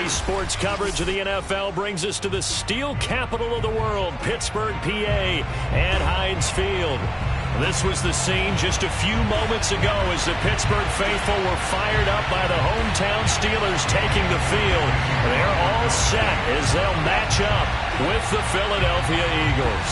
Today's sports coverage of the NFL brings us to the steel capital of the world, Pittsburgh, PA, at Heinz Field. This was the scene just a few moments ago as the Pittsburgh faithful were fired up by the hometown Steelers taking the field. They're all set as they'll match up with the Philadelphia Eagles.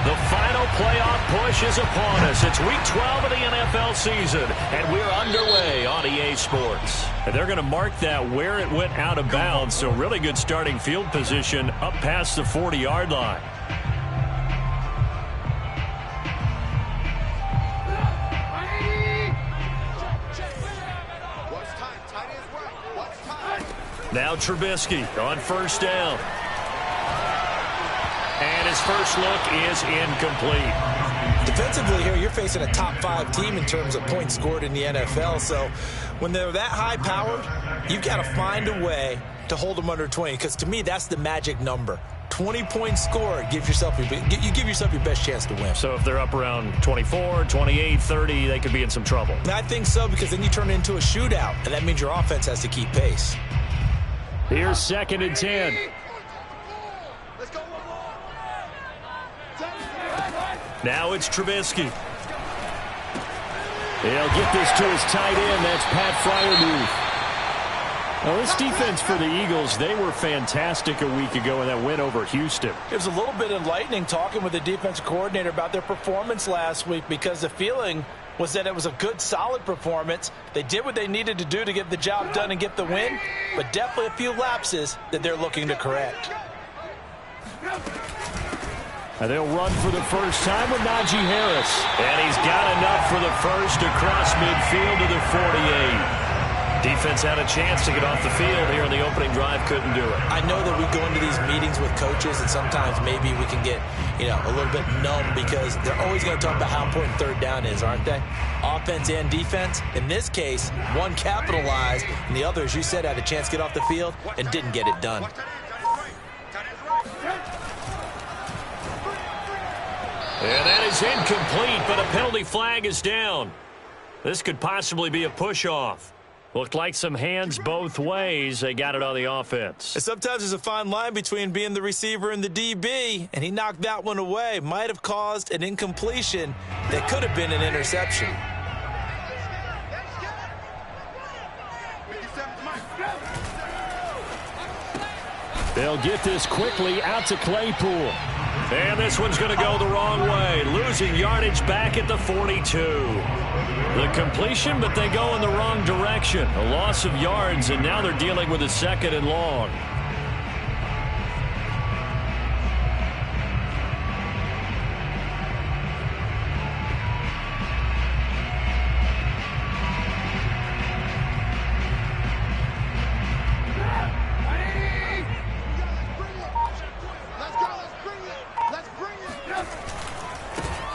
The final playoff push is upon us. It's Week 12 of the NFL season, and we're underway on EA Sports. And they're going to mark that where it went out of bounds, so really good starting field position up past the 40-yard line. Now Trubisky on first down. And his first look is incomplete. Defensively here, you're facing a top 5 team in terms of points scored in the NFL. So when they're that high-powered, you've got to find a way to hold them under 20. Because to me, that's the magic number. 20 points scored, you give yourself your best chance to win. So if they're up around 24, 28, 30, they could be in some trouble. I think so, because then you turn it into a shootout, and that means your offense has to keep pace. Here's 2nd and 10. Now it's Trubisky. He'll get this to his tight end. That's Pat Freiermuth. Well, this defense for the Eagles, they were fantastic a week ago in that win over Houston. It was a little bit enlightening talking with the defensive coordinator about their performance last week, because the feeling was that it was a good, solid performance. They did what they needed to do to get the job done and get the win, but definitely a few lapses that they're looking to correct. And they'll run for the first time with Najee Harris. And he's got enough for the first across midfield to the 48. Defense had a chance to get off the field here in the opening drive, couldn't do it. I know that we go into these meetings with coaches, and sometimes maybe we can get, a little bit numb, because they're always going to talk about how important third down is, aren't they? Offense and defense. In this case, one capitalized, and the other, as you said, had a chance to get off the field and didn't get it done. And that is incomplete, but a penalty flag is down. This could possibly be a push-off. Looked like some hands both ways. They got it on the offense. And sometimes there's a fine line between being the receiver and the DB, and he knocked that one away. Might have caused an incompletion that could have been an interception. They'll get this quickly out to Claypool. And this one's going to go the wrong way. Losing yardage back at the 42. The completion, but they go in the wrong direction. A loss of yards, and now they're dealing with a 2nd and long.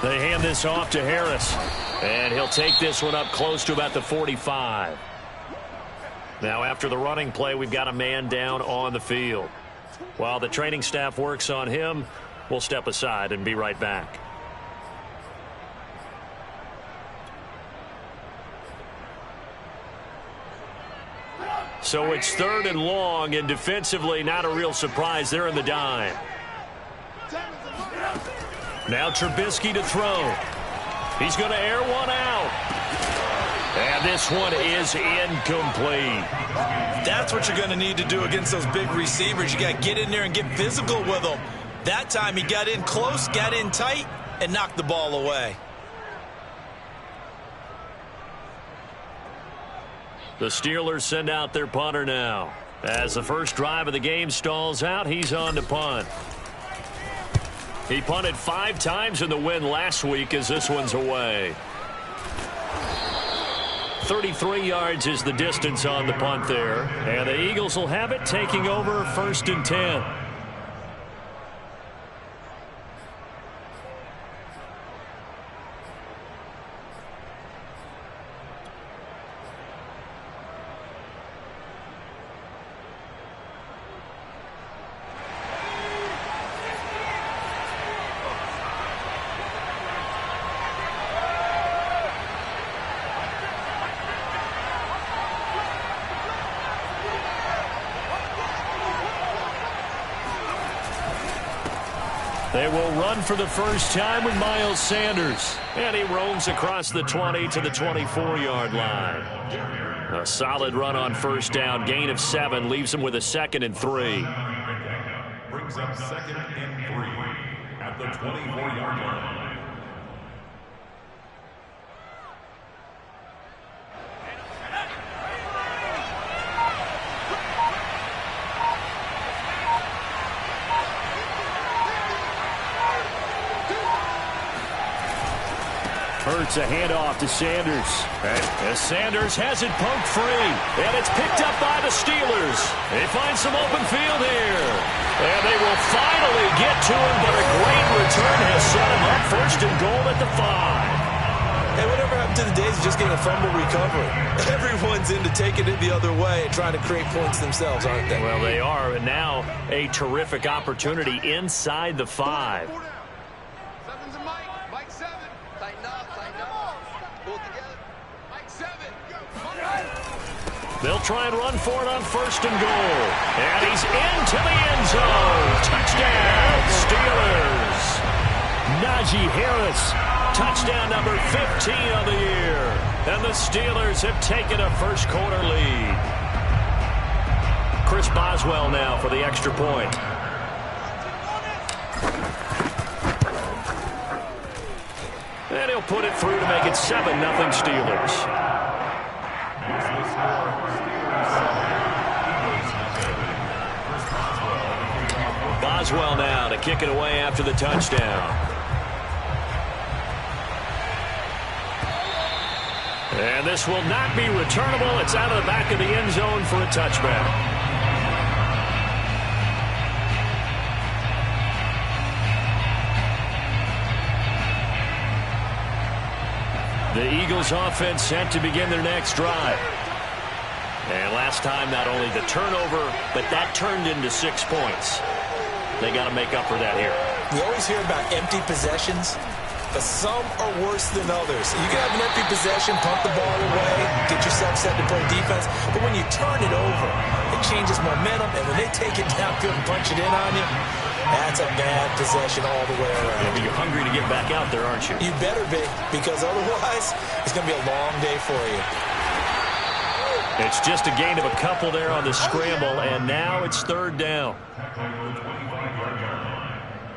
They hand this off to Harris, and he'll take this one up close to about the 45. Now, after the running play, we've got a man down on the field. While the training staff works on him, we'll step aside and be right back. So it's 3rd and long, and defensively, not a real surprise. They're in the dime. Now Trubisky to throw. He's going to air one out. And this one is incomplete. That's what you're going to need to do against those big receivers. You got to get in there and get physical with them. That time he got in close, got in tight, and knocked the ball away. The Steelers send out their punter now. As the first drive of the game stalls out, he's on to punt. He punted 5 times in the win last week, as this one's away. 33 yards is the distance on the punt there. And the Eagles will have it, taking over 1st and 10. They will run for the first time with Miles Sanders. And he roams across the 20 to the 24-yard line. A solid run on first down. Gain of 7 leaves him with a 2nd and 3. Brings up 2nd and 3 at the 24-yard line. Hurts a handoff to Sanders. As Sanders has it poked free. And it's picked up by the Steelers. They find some open field here. And they will finally get to him, but a great return has set him up 1st and goal at the 5. Hey, whatever happened to the days of just getting a fumble recovery? Everyone's into taking it the other way and trying to create points themselves, aren't they? Well, they are. And now a terrific opportunity inside the 5. They'll try and run for it on 1st and goal. And he's into the end zone. Touchdown, Steelers. Najee Harris, touchdown number 15 of the year. And the Steelers have taken a first-quarter lead. Chris Boswell now for the extra point. And he'll put it through to make it 7-0 Steelers. Boswell now to kick it away after the touchdown. And this will not be returnable. It's out of the back of the end zone for a touchback. The Eagles offense set to begin their next drive. And last time, not only the turnover, but that turned into 6 points. They got to make up for that here. We always hear about empty possessions, but some are worse than others. You can have an empty possession, punt the ball away, get yourself set to play defense, but when you turn it over, it changes momentum, and when they take it downfield and punch it in on you, that's a bad possession all the way around. Yeah, but you're hungry to get back out there, aren't you? You better be, because otherwise, it's going to be a long day for you. It's just a gain of a couple there on the scramble, and now it's 3rd down.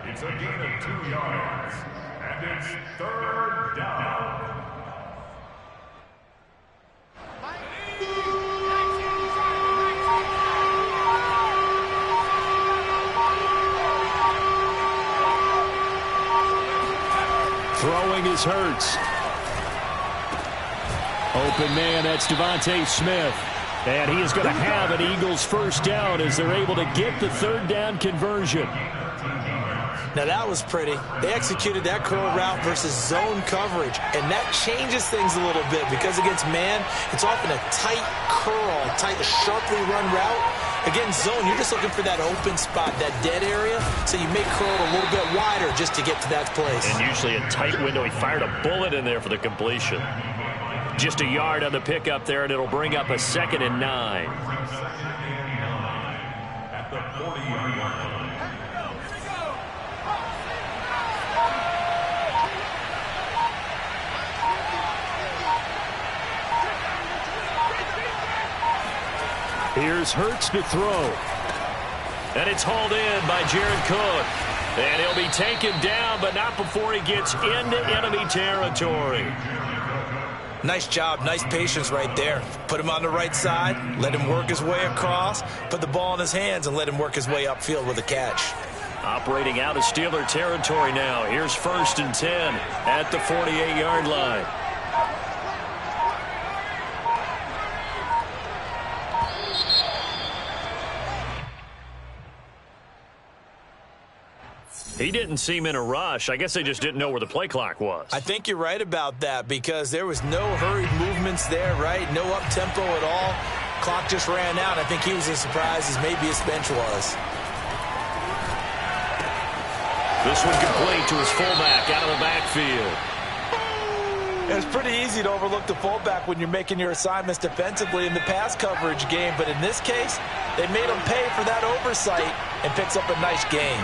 It's a gain of 2 yards, and it's 3rd down. Throwing is Hurts. Open man, that's Devontae Smith. And he is going to have an Eagles first down as they're able to get the 3rd down conversion. Now that was pretty. They executed that curl route versus zone coverage, and that changes things a little bit because against man, it's often a tight curl, tight, sharply run route. Against zone, you're just looking for that open spot, that dead area, so you may curl it a little bit wider just to get to that place. And usually a tight window. He fired a bullet in there for the completion. Just a yard on the pickup there, and it'll bring up a 2nd and 9. At the 40-yard line. Here's Hurts to throw. And it's hauled in by Jared Cook. And he'll be taken down, but not before he gets into enemy territory. Nice job, nice patience right there. Put him on the right side, let him work his way across, put the ball in his hands, and let him work his way upfield with a catch. Operating out of Steeler territory now. Here's 1st and 10 at the 48-yard line. He didn't seem in a rush. I guess they just didn't know where the play clock was. I think you're right about that because there was no hurried movements there, right? No up-tempo at all. Clock just ran out. I think he was as surprised as maybe his bench was. This one complete to his fullback out of the backfield. It's pretty easy to overlook the fullback when you're making your assignments defensively in the pass coverage game, but in this case, they made him pay for that oversight and picks up a nice gain.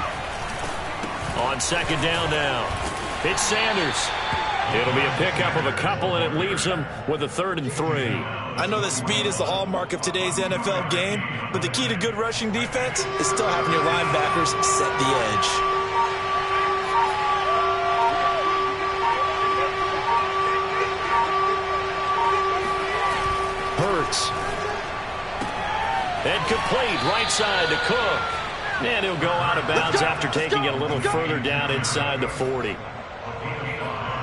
On second down now, it's Sanders. It'll be a pickup of a couple, and it leaves them with a 3rd and 3. I know that speed is the hallmark of today's NFL game, but the key to good rushing defense is still having your linebackers set the edge. Hurts. And complete, right side to Cook. And he'll go out of bounds after taking it a little further down inside the 40.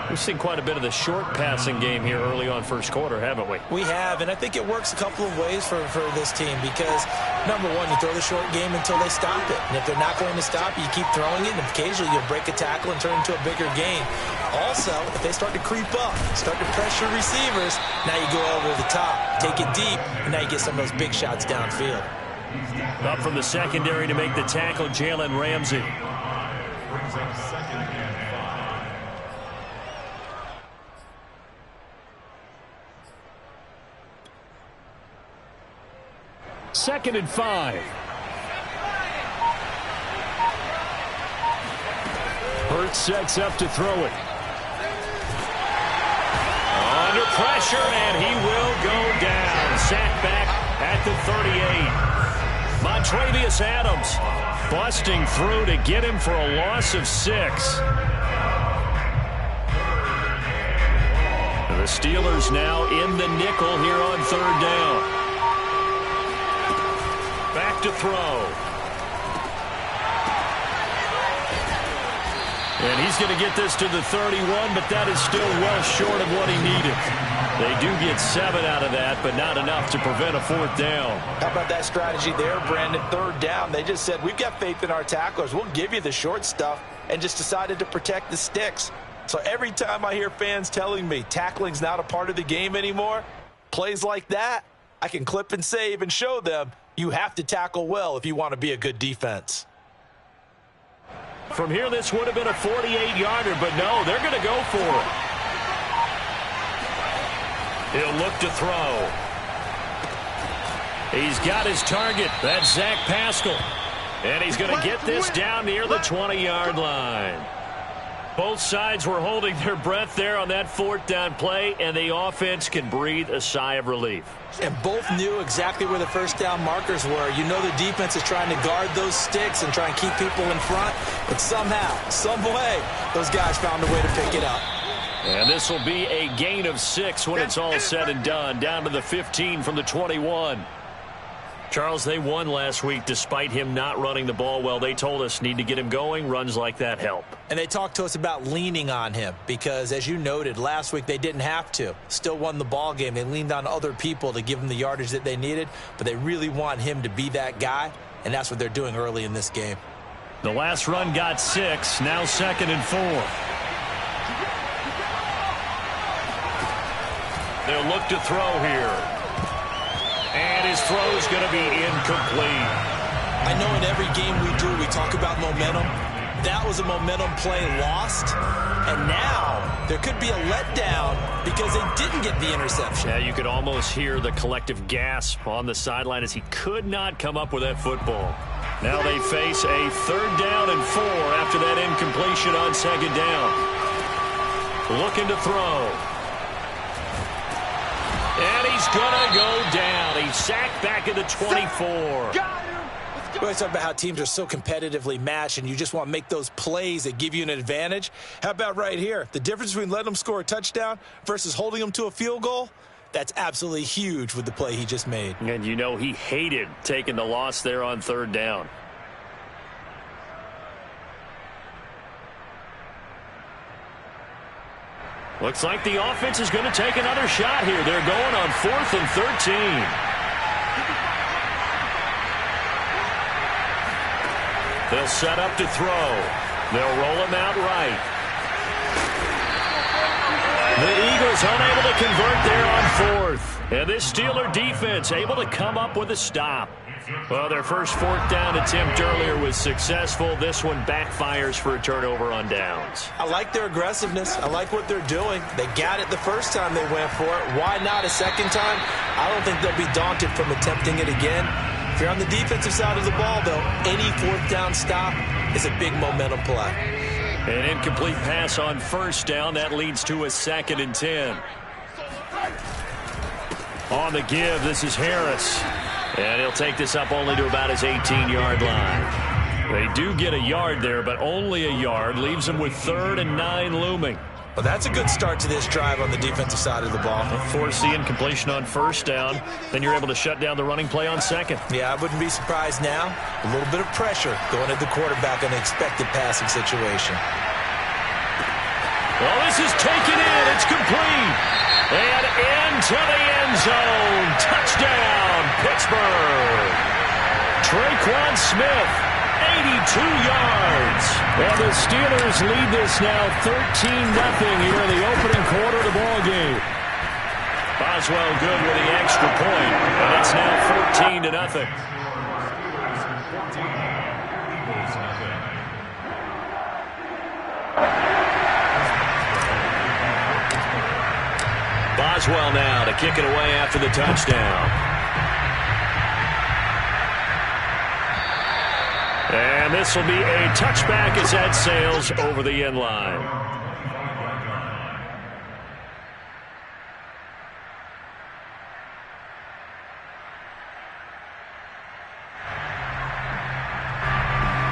We've seen quite a bit of the short passing game here early on first quarter, haven't we? We have, and I think it works a couple of ways for this team because, number one, you throw the short game until they stop it. And if they're not going to stop, you keep throwing it, and occasionally you'll break a tackle and turn it into a bigger gain. Also, if they start to creep up, start to pressure receivers, now you go over the top, take it deep, and now you get some of those big shots downfield. Up from the secondary to make the tackle, Jalen Ramsey. Brings up 2nd and 5. 2nd and 5. Hurts sets up to throw it. Under pressure, and he will go down. Sacked back at the 38. Montravius Adams busting through to get him for a loss of 6. The Steelers now in the nickel here on 3rd down. Back to throw. And he's going to get this to the 31, but that is still well short of what he needed. They do get 7 out of that, but not enough to prevent a 4th down. How about that strategy there, Brandon? 3rd down. They just said, we've got faith in our tacklers. We'll give you the short stuff, and just decided to protect the sticks. So every time I hear fans telling me tackling's not a part of the game anymore, plays like that, I can clip and save and show them you have to tackle well if you want to be a good defense. From here, this would have been a 48-yarder, but no, they're going to go for it. He'll look to throw. He's got his target. That's Zach Pascal. And he's going to get this down near the 20-yard line. Both sides were holding their breath there on that 4th down play, and the offense can breathe a sigh of relief. And both knew exactly where the 1st down markers were. You know the defense is trying to guard those sticks and try and keep people in front, but somehow, some way, those guys found a way to pick it up. And this will be a gain of 6 when it's all said and done, down to the 15 from the 21. Charles, they won last week despite him not running the ball well. They told us need to get him going. Runs like that help. And they talked to us about leaning on him because, as you noted, last week they didn't have to. Still won the ball game. They leaned on other people to give them the yardage that they needed, but they really want him to be that guy, and that's what they're doing early in this game. The last run got 6. Now 2nd and 4. They'll look to throw here. And his throw is going to be incomplete. I know in every game we do, we talk about momentum. That was a momentum play lost. And now there could be a letdown because they didn't get the interception. Yeah, you could almost hear the collective gasp on the sideline as he could not come up with that football. Now they face a 3rd down and 4 after that incompletion on 2nd down. Looking to throw. And he's going to go down. He's sacked back at the 24. We always talk about how teams are so competitively matched and you just want to make those plays that give you an advantage. How about right here? The difference between letting them score a touchdown versus holding them to a field goal, that's absolutely huge with the play he just made. And you know he hated taking the loss there on 3rd down. Looks like the offense is going to take another shot here. They're going on 4th and 13. They'll set up to throw. They'll roll him out right. The Eagles unable to convert there on 4th. And this Steeler defense able to come up with a stop. Well, their first 4th down attempt earlier was successful. This one backfires for a turnover on downs. I like their aggressiveness. I like what they're doing. They got it the first time they went for it. Why not a second time? I don't think they'll be daunted from attempting it again. If you're on the defensive side of the ball, though, any 4th down stop is a big momentum play. An incomplete pass on first down. That leads to a 2nd and 10. On the give, this is Harris. And he'll take this up only to about his 18-yard line. They do get a yard there, but only a yard. Leaves them with 3rd and 9 looming. Well, that's a good start to this drive on the defensive side of the ball. Force the incompletion on first down. Then you're able to shut down the running play on 2nd. Yeah, I wouldn't be surprised now. A little bit of pressure going at the quarterback in an expected passing situation. Well, this is taken in. It's complete. And into the end zone. Touchdown, Pittsburgh. Traquan Smith, 82 yards. And the Steelers lead this now 13-0 here in the opening quarter of the ball game. Boswell good with the extra point, and it's now 14-0. Boswell now to kick it away after the touchdown. And this will be a touchback as that sails over the end line.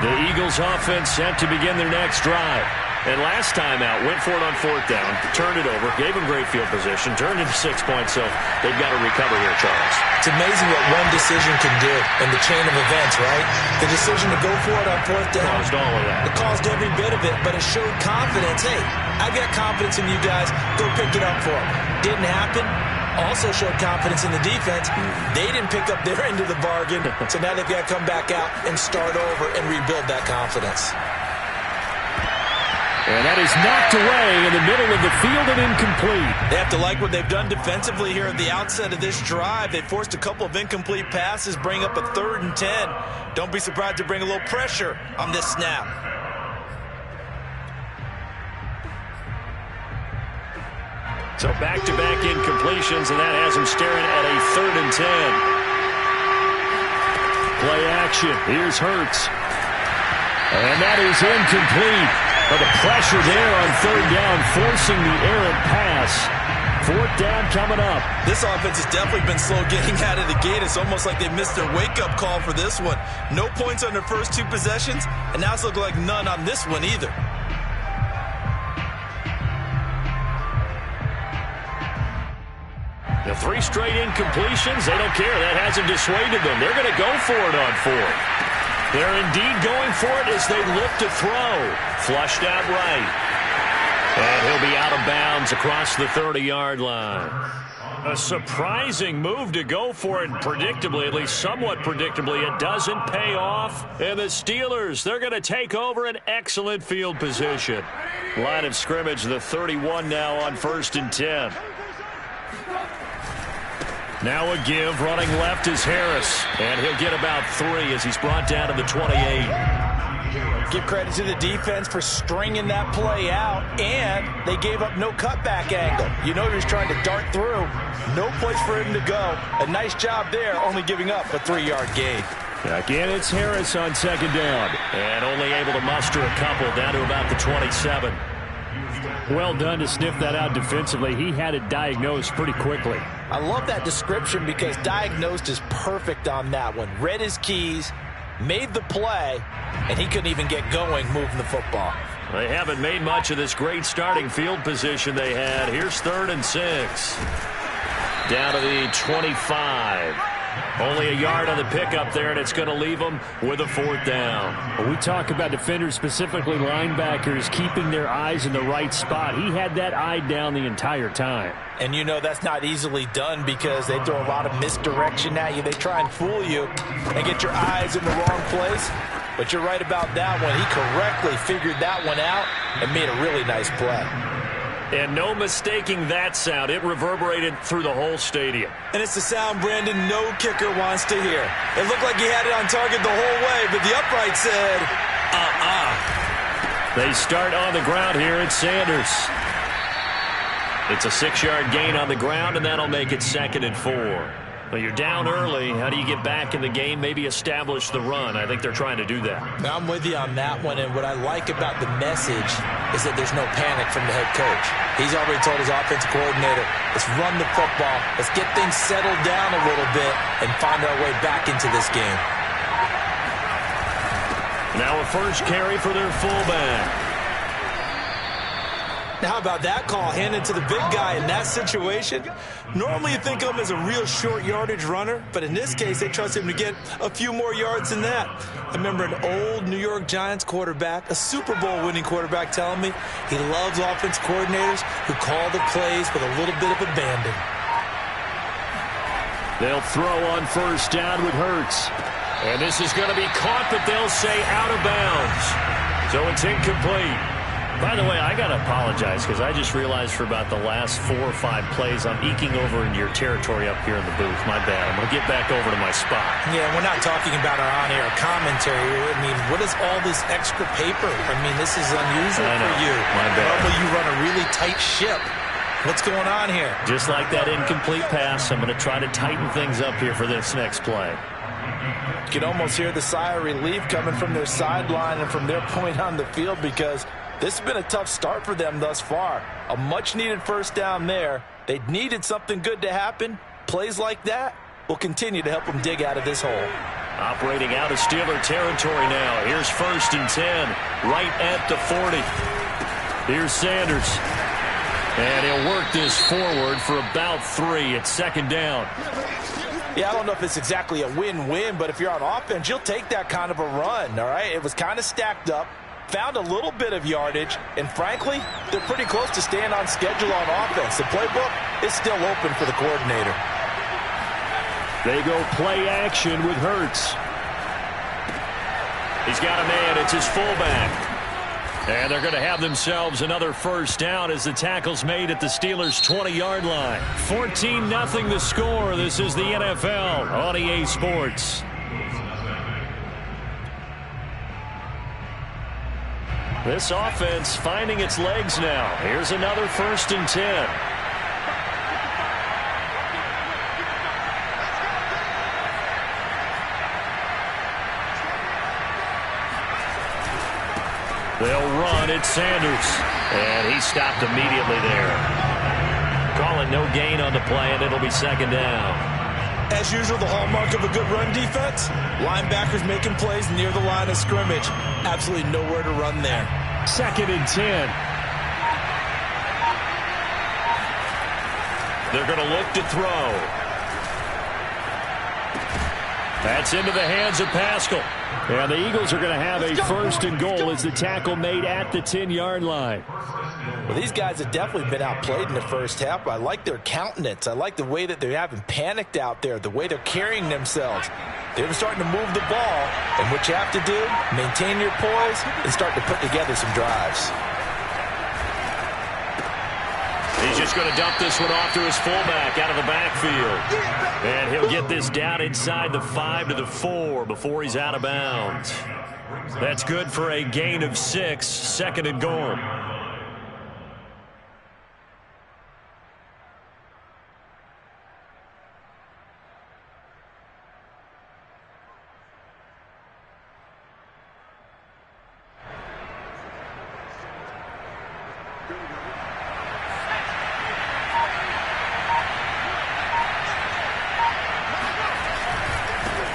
The Eagles offense set to begin their next drive. And last time out, went for it on 4th down, turned it over, gave them great field position, turned into 6 points, so they've got to recover here, Charles. It's amazing what one decision can do in the chain of events, right? The decision to go for it on 4th down. Caused all of that. It caused every bit of it, but it showed confidence. Hey, I've got confidence in you guys. Go pick it up for them. Didn't happen. Also showed confidence in the defense. They didn't pick up their end of the bargain, so now they've got to come back out and start over and rebuild that confidence. And that is knocked away in the middle of the field and incomplete. They have to like what they've done defensively here at the outset of this drive. They forced a couple of incomplete passes, bring up a 3rd and 10. Don't be surprised to bring a little pressure on this snap. So back-to-back incompletions, and that has them staring at a 3rd and 10. Play action. Here's Hurts. And that is incomplete. But the pressure there on 3rd down, forcing the errant pass. 4th down coming up. This offense has definitely been slow getting out of the gate. It's almost like they missed their wake-up call for this one. No points on their first 2 possessions, and now it's looking like none on this one either. The 3 straight incompletions, they don't care. That hasn't dissuaded them. They're going to go for it on 4th. They're indeed going for it as they look to throw. Flushed out right. And he'll be out of bounds across the 30-yard line. A surprising move to go for it predictably, at least somewhat predictably. It doesn't pay off. And the Steelers, they're going to take over an excellent field position. Line of scrimmage, the 31 now on 1st and 10. Now a give, running left is Harris. And he'll get about 3 as he's brought down to the 28. Give credit to the defense for stringing that play out, and they gave up no cutback angle. You know he was trying to dart through. No place for him to go. A nice job there, only giving up a 3-yard gain. Again, it's Harris on 2nd down. And only able to muster a couple down to about the 27. Well done to sniff that out defensively. He had it diagnosed pretty quickly. I love that description because diagnosed is perfect on that one. Read his keys, made the play, and he couldn't even get going moving the football. They haven't made much of this great starting field position they had. Here's 3rd and 6. Down to the 25. Only a yard on the pickup there, and it's going to leave them with a 4th down. When we talk about defenders, specifically linebackers, keeping their eyes in the right spot. He had that eye down the entire time. And you know that's not easily done because they throw a lot of misdirection at you. They try and fool you and get your eyes in the wrong place. But you're right about that one. He correctly figured that one out and made a really nice play. And no mistaking that sound. It reverberated through the whole stadium. And it's the sound, Brandon, no kicker wants to hear. It looked like he had it on target the whole way, but the upright said, They start on the ground here at Sanders. It's a 6-yard gain on the ground, and that'll make it 2nd and 4. Well, you're down early. How do you get back in the game, maybe establish the run? I think they're trying to do that. Now, I'm with you on that one, and what I like about the message is that there's no panic from the head coach. He's already told his offensive coordinator, let's run the football, let's get things settled down a little bit and find our way back into this game. Now a first carry for their fullback. How about that call handed to the big guy in that situation? Normally you think of him as a real short yardage runner, but in this case they trust him to get a few more yards than that. I remember an old New York Giants quarterback, a Super Bowl winning quarterback, telling me he loves offense coordinators who call the plays with a little bit of abandon. They'll throw on first down with Hurts. And this is going to be caught, but they'll say out of bounds. So it's incomplete. By the way, I got to apologize because I just realized for about the last 4 or 5 plays I'm eking over into your territory up here in the booth. My bad. I'm going to get back over to my spot. Yeah, we're not talking about our on-air commentary. I mean, what is all this extra paper? I mean, this is unusual for you. My bad. Normally you run a really tight ship. What's going on here? Just like that incomplete pass, I'm going to try to tighten things up here for this next play. You can almost hear the sigh of relief coming from their sideline and from their point on the field because this has been a tough start for them thus far. A much-needed first down there. They needed something good to happen. Plays like that will continue to help them dig out of this hole. Operating out of Steeler territory now. Here's 1st and 10, right at the 40. Here's Sanders. And he'll work this forward for about 3. It's 2nd down. Yeah, I don't know if it's exactly a win-win, but if you're on offense, you'll take that kind of a run, all right? It was kind of stacked up, found a little bit of yardage, and frankly, they're pretty close to staying on schedule on offense. The playbook is still open for the coordinator. They go play action with Hurts. He's got a man. It's his fullback. And they're going to have themselves another first down as the tackle's made at the Steelers' 20-yard line. 14-0 the score. This is the NFL on EA Sports. This offense finding its legs now. Here's another 1st and 10. They'll run at Sanders. And he stopped immediately there. Calling no gain on the play, and it'll be 2nd down. As usual, the hallmark of a good run defense, linebackers making plays near the line of scrimmage. Absolutely nowhere to run there. 2nd and 10. They're going to look to throw. That's into the hands of Pascal. And the Eagles are going to have a 1st and goal as the tackle made at the 10-yard line. Well, these guys have definitely been outplayed in the first half, but I like their countenance. I like the way that they haven't panicked out there, the way they're carrying themselves. They're starting to move the ball, and what you have to do, maintain your poise and start to put together some drives. He's just going to dump this one off to his fullback out of the backfield. And he'll get this down inside the 5 to the 4 before he's out of bounds. That's good for a gain of 6, 2nd and goal.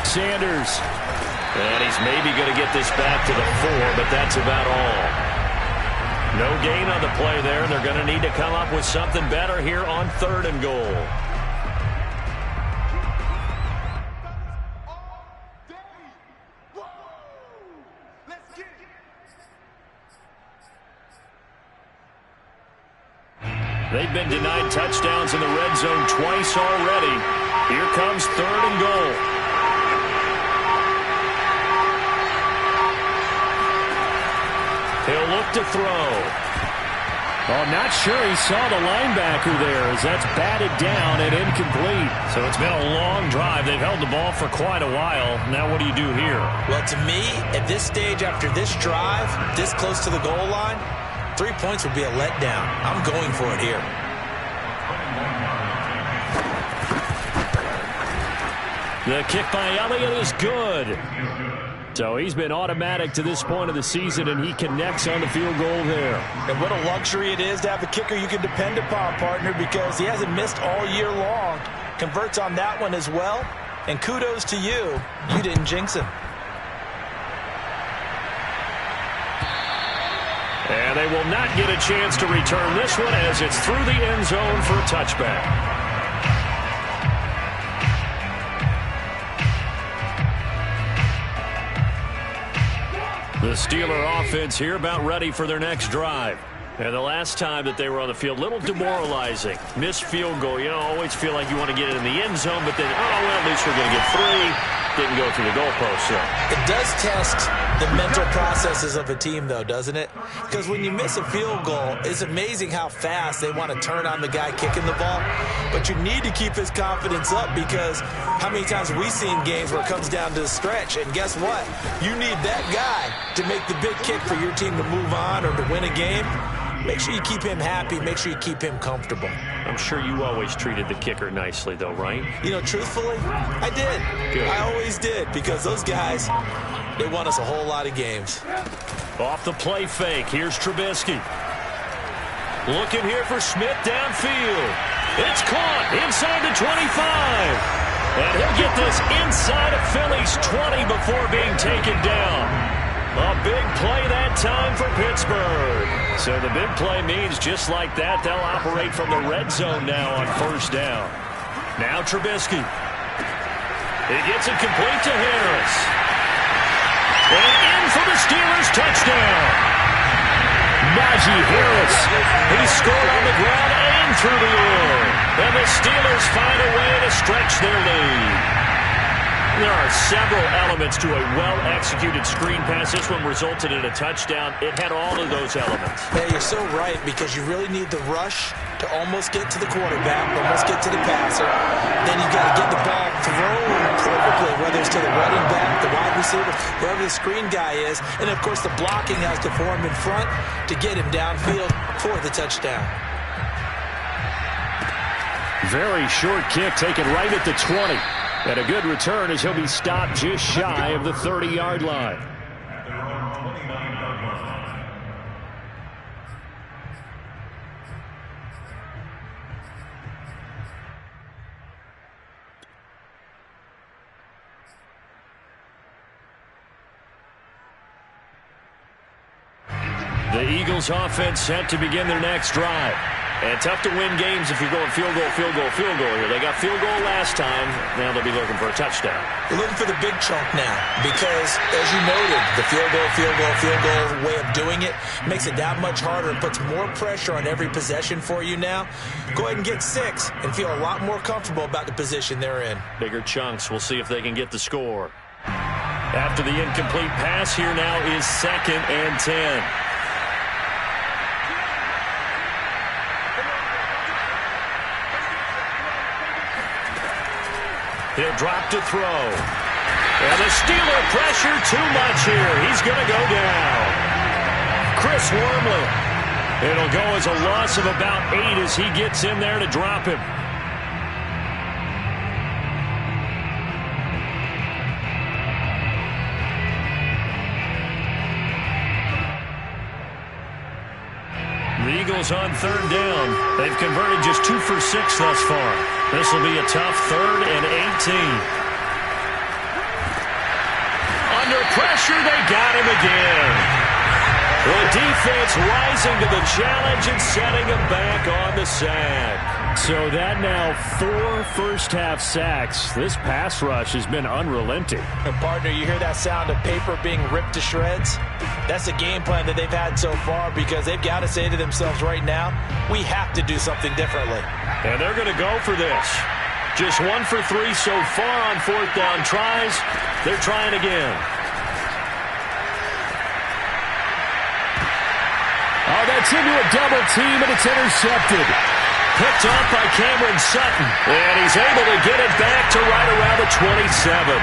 Sanders. And he's maybe going to get this back to the 4, but that's about all. No gain on the play there. They're going to need to come up with something better here on 3rd and goal. They've been denied touchdowns in the red zone twice already. Here comes 3rd and goal. He'll look to throw. Oh, not sure he saw the linebacker there as that's batted down and incomplete. So it's been a long drive. They've held the ball for quite a while. Now what do you do here? Well, to me, at this stage after this drive, this close to the goal line, 3 points would be a letdown. I'm going for it here. The kick by Elliott is good. So he's been automatic to this point of the season, and he connects on the field goal there. And what a luxury it is to have a kicker you can depend upon, partner, because he hasn't missed all year long. Converts on that one as well. And kudos to you. You didn't jinx him. And they will not get a chance to return this one as it's through the end zone for a touchback. The Steeler offense here about ready for their next drive. And the last time that they were on the field, a little demoralizing. Missed field goal. You know, always feel like you want to get it in the end zone, but then, oh, well, at least we're going to get 3. Didn't go through the goalpost, so. It does test the mental processes of a team, though, doesn't it? Because when you miss a field goal, it's amazing how fast they want to turn on the guy kicking the ball. But you need to keep his confidence up, because how many times have we seen games where it comes down to the stretch? And guess what? You need that guy to make the big kick for your team to move on or to win a game. Make sure you keep him happy. Make sure you keep him comfortable. I'm sure you always treated the kicker nicely, though, right? You know, truthfully, I did. Good. I always did, because those guys, they won us a whole lot of games. Off the play fake, here's Trubisky. Looking here for Smith downfield. It's caught inside the 25. And he'll get this inside of Philly's 20 before being taken down. A big play that time for Pittsburgh. So the big play means just like that, they'll operate from the red zone now on first down. Now Trubisky. He gets it complete to Harris. And in for the Steelers touchdown. Najee Harris. He scored on the ground and through the air. And the Steelers find a way to stretch their lead. There are several elements to a well-executed screen pass. This one resulted in a touchdown. It had all of those elements. Yeah, you're so right, because you really need the rush to almost get to the quarterback, almost get to the passer. Then you got to get the ball thrown perfectly, whether it's to the running back, the wide receiver, wherever the screen guy is. And, of course, the blocking has to form in front to get him downfield for the touchdown. Very short kick taken right at the 20. And a good return as he'll be stopped just shy of the 30-yard line. At their own 29-yard line. The Eagles offense set to begin their next drive. And tough to win games if you're going field goal, field goal, field goal here. They got field goal last time. Now they'll be looking for a touchdown. They're looking for the big chunk now, because, as you noted, the field goal way of doing it makes it that much harder and puts more pressure on every possession for you now. Go ahead and get 6 and feel a lot more comfortable about the position they're in. Bigger chunks. We'll see if they can get the score. After the incomplete pass, here now is 2nd and 10. He'll drop to throw. And the Steeler pressure too much here. He's going to go down. Chris Wormley. It'll go as a loss of about 8 as he gets in there to drop him. The Eagles on 3rd down. They've converted just 2 for 6 thus far. This will be a tough 3rd and 18. Under pressure, they got him again. The defense rising to the challenge and setting him back on the sack. So that now 4 first-half sacks. This pass rush has been unrelenting. And partner, you hear that sound of paper being ripped to shreds? That's the game plan that they've had so far, because they've got to say to themselves right now, we have to do something differently. And they're going to go for this. Just 1 for 3 so far on 4th down tries. They're trying again. Oh, that's into a double team, and it's intercepted. Picked off by Cameron Sutton. And he's able to get it back to right around the 27.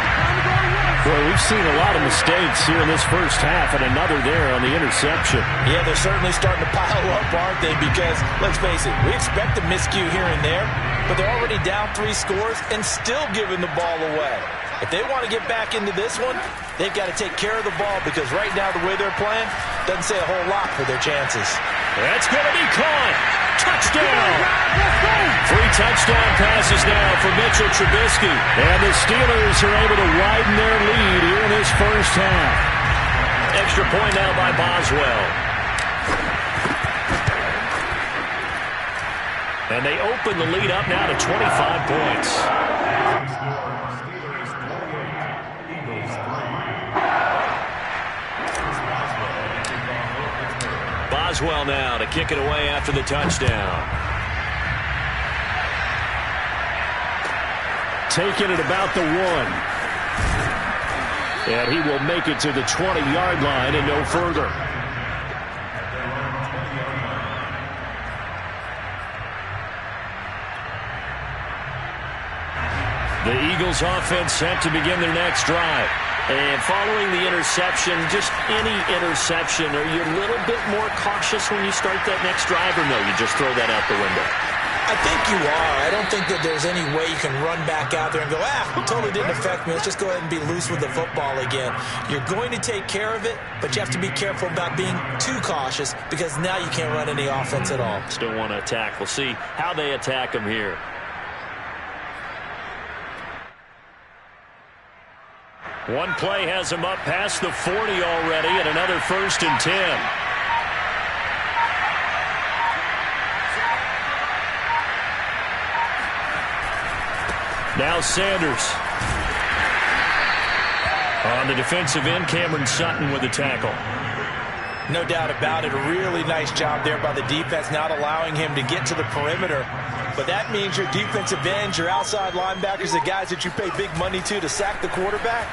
Boy, we've seen a lot of mistakes here in this first half, and another there on the interception. Yeah, they're certainly starting to pile up, aren't they? Because, let's face it, we expect a miscue here and there, but they're already down 3 scores and still giving the ball away. If they want to get back into this one, they've got to take care of the ball, because right now the way they're playing doesn't say a whole lot for their chances. That's going to be caught. Touchdown. 3 touchdown passes now for Mitchell Trubisky. And the Steelers are able to widen their lead here in this first half. Extra point now by Boswell. And they open the lead up now to 25 points. Boswell now to kick it away after the touchdown. Taking it about the 1. And he will make it to the 20-yard line and no further. The Eagles offense set to begin their next drive. And following the interception, just any interception, are you a little bit more cautious when you start that next drive, or no, you just throw that out the window? I think you are. I don't think that there's any way you can run back out there and go, it totally didn't affect me. Let's just go ahead and be loose with the football again. You're going to take care of it, but you have to be careful about being too cautious, because now you can't run any offense at all. Still want to attack. We'll see how they attack them here. One play has him up past the 40 already, and another 1st and 10. Now Sanders. On the defensive end, Cameron Sutton with the tackle. No doubt about it. A really nice job there by the defense, not allowing him to get to the perimeter. But that means your defensive ends, your outside linebackers, the guys that you pay big money to sack the quarterback,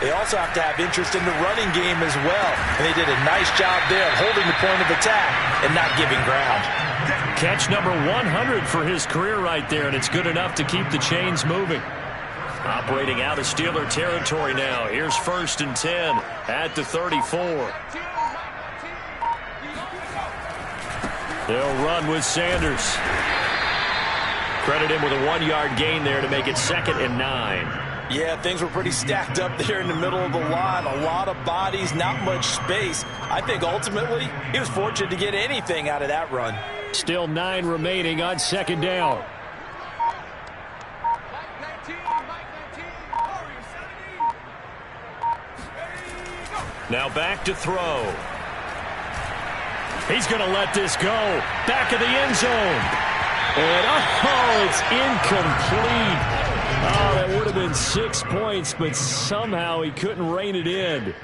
they also have to have interest in the running game as well. And they did a nice job there of holding the point of attack and not giving ground. Catch number 100 for his career right there, and it's good enough to keep the chains moving. Operating out of Steeler territory now. Here's 1st and 10 at the 34. They'll run with Sanders. Credit him with a 1-yard gain there to make it 2nd and 9. Yeah, things were pretty stacked up there in the middle of the line. A lot of bodies, not much space. I think ultimately he was fortunate to get anything out of that run. Still 9 remaining on 2nd down. Now back to throw. He's going to let this go. Back of the end zone. And, it's incomplete. That would have been 6 points, but somehow he couldn't rein it in.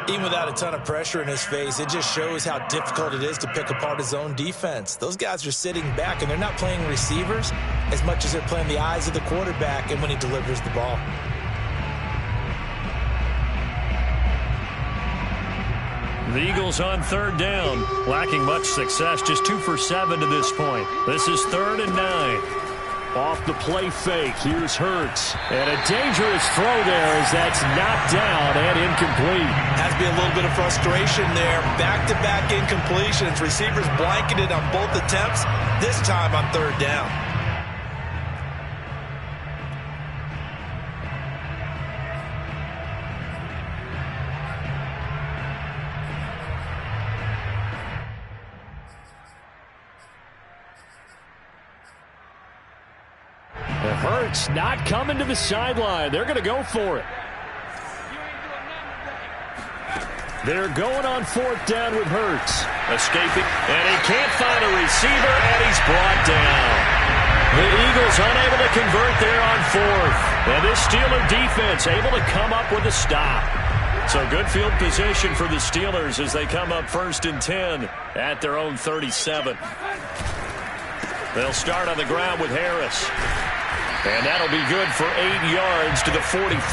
Even without a ton of pressure in his face, it just shows how difficult it is to pick apart his own defense. Those guys are sitting back, and they're not playing receivers as much as they're playing the eyes of the quarterback and when he delivers the ball. The Eagles on 3rd down, lacking much success, just 2 for 7 to this point. This is 3rd and 9. Off the play fake, here's Hurts. And a dangerous throw there as that's knocked down and incomplete. Has to be a little bit of frustration there. Back-to-back incompletions. Receivers blanketed on both attempts, this time on 3rd down. Hurts not coming to the sideline. They're going to go for it. They're going on 4th down with Hurts. Escaping, and he can't find a receiver, and he's brought down. The Eagles unable to convert there on 4th. And this Steeler defense able to come up with a stop. So good field position for the Steelers as they come up 1st and 10 at their own 37. They'll start on the ground with Harris. And that'll be good for 8 yards to the 45.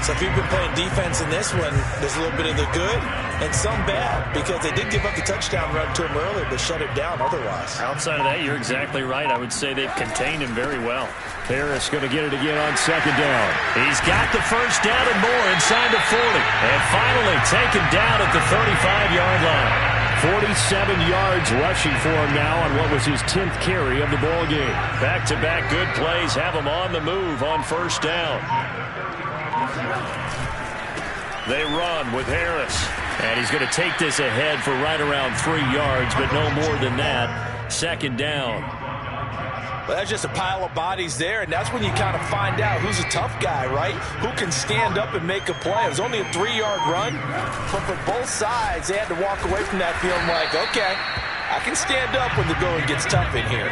So if you've been playing defense in this one, there's a little bit of the good and some bad, because they did give up the touchdown run to him earlier, but shut it down otherwise. Outside of that, you're exactly right. I would say they've contained him very well. Harris going to get it again on second down. He's got the first down and more inside the 40. And finally taken down at the 35-yard line. 47 yards rushing for him now on what was his 10th carry of the ball game. Back-to-back good plays have him on the move on first down. They run with Harris. And he's going to take this ahead for right around 3 yards, but no more than that. Second down. Well, that's just a pile of bodies there, and that's when you kind of find out who's a tough guy, right? Who can stand up and make a play. It was only a 3-yard run, but for both sides, they had to walk away from that feeling like, okay, I can stand up when the going gets tough in here.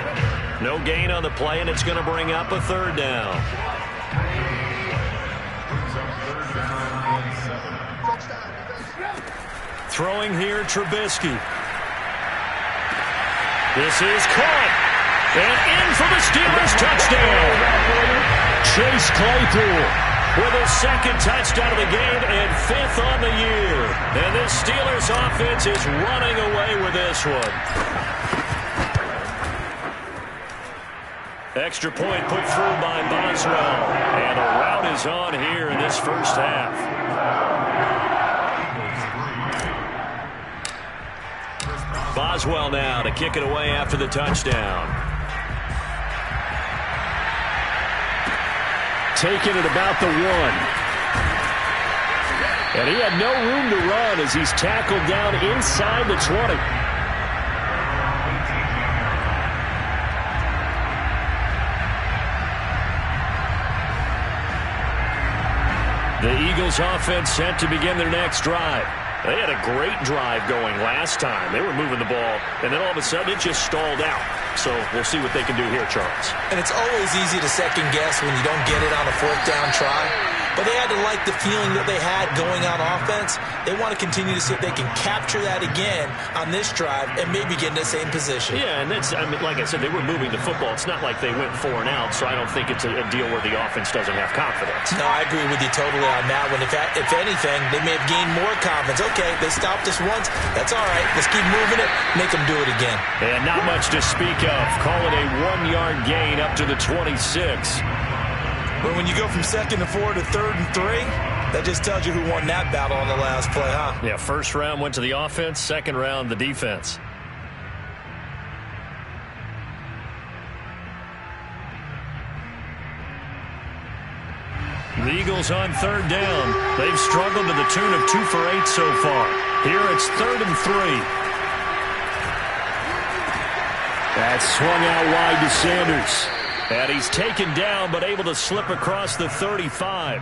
No gain on the play, and it's going to bring up a third down. Throwing here, Trubisky. This is caught. And in for the Steelers touchdown. Chase Claypool with his second touchdown of the game and 5th on the year. And this Steelers offense is running away with this one. Extra point put through by Boswell. And a rout is on here in this first half. Boswell now to kick it away after the touchdown. Taking it about the 1. And he had no room to run as he's tackled down inside the 20. The Eagles offense set to begin their next drive. They had a great drive going last time. They were moving the ball, and then all of a sudden it just stalled out. So we'll see what they can do here, Charles. And it's always easy to second guess when you don't get it on a 4th down try. But they had to like the feeling that they had going on offense. They want to continue to see if they can capture that again on this drive and maybe get in the same position. Yeah, and that's, I mean, like I said, they were moving the football. It's not like they went 4 and out, so I don't think it's a deal where the offense doesn't have confidence. No, I agree with you totally on that one. If anything, they may have gained more confidence. Okay, they stopped us once. That's all right. Let's keep moving it. Make them do it again. And not much to speak of. Call it a 1-yard gain up to the 26. But when you go from 2nd and 4 to 3rd and 3, that just tells you who won that battle on the last play, huh? Yeah, first round went to the offense, second round the defense. The Eagles on 3rd down. They've struggled to the tune of 2 for 8 so far. Here it's 3rd and 3. That's swung out wide to Sanders. And he's taken down but able to slip across the 35.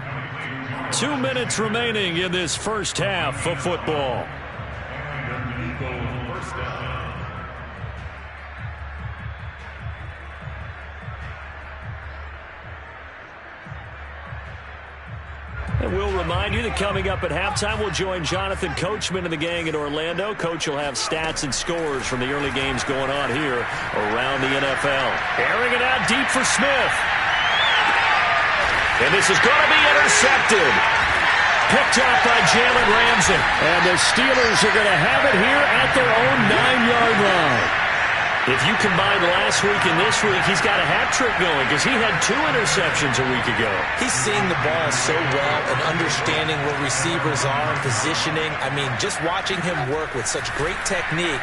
2 minutes remaining in this first half of football. And we'll remind you that coming up at halftime, we'll join Jonathan Coachman and the gang in Orlando. Coach will have stats and scores from the early games going on here around the NFL. Airing it out deep for Smith. And this is going to be intercepted. Picked up by Jalen Ramsey. And the Steelers are going to have it here at their own 9-yard line. If you combine last week and this week, he's got a hat trick going because he had 2 interceptions a week ago. He's seeing the ball so well and understanding where receivers are and positioning. I mean, just watching him work with such great technique.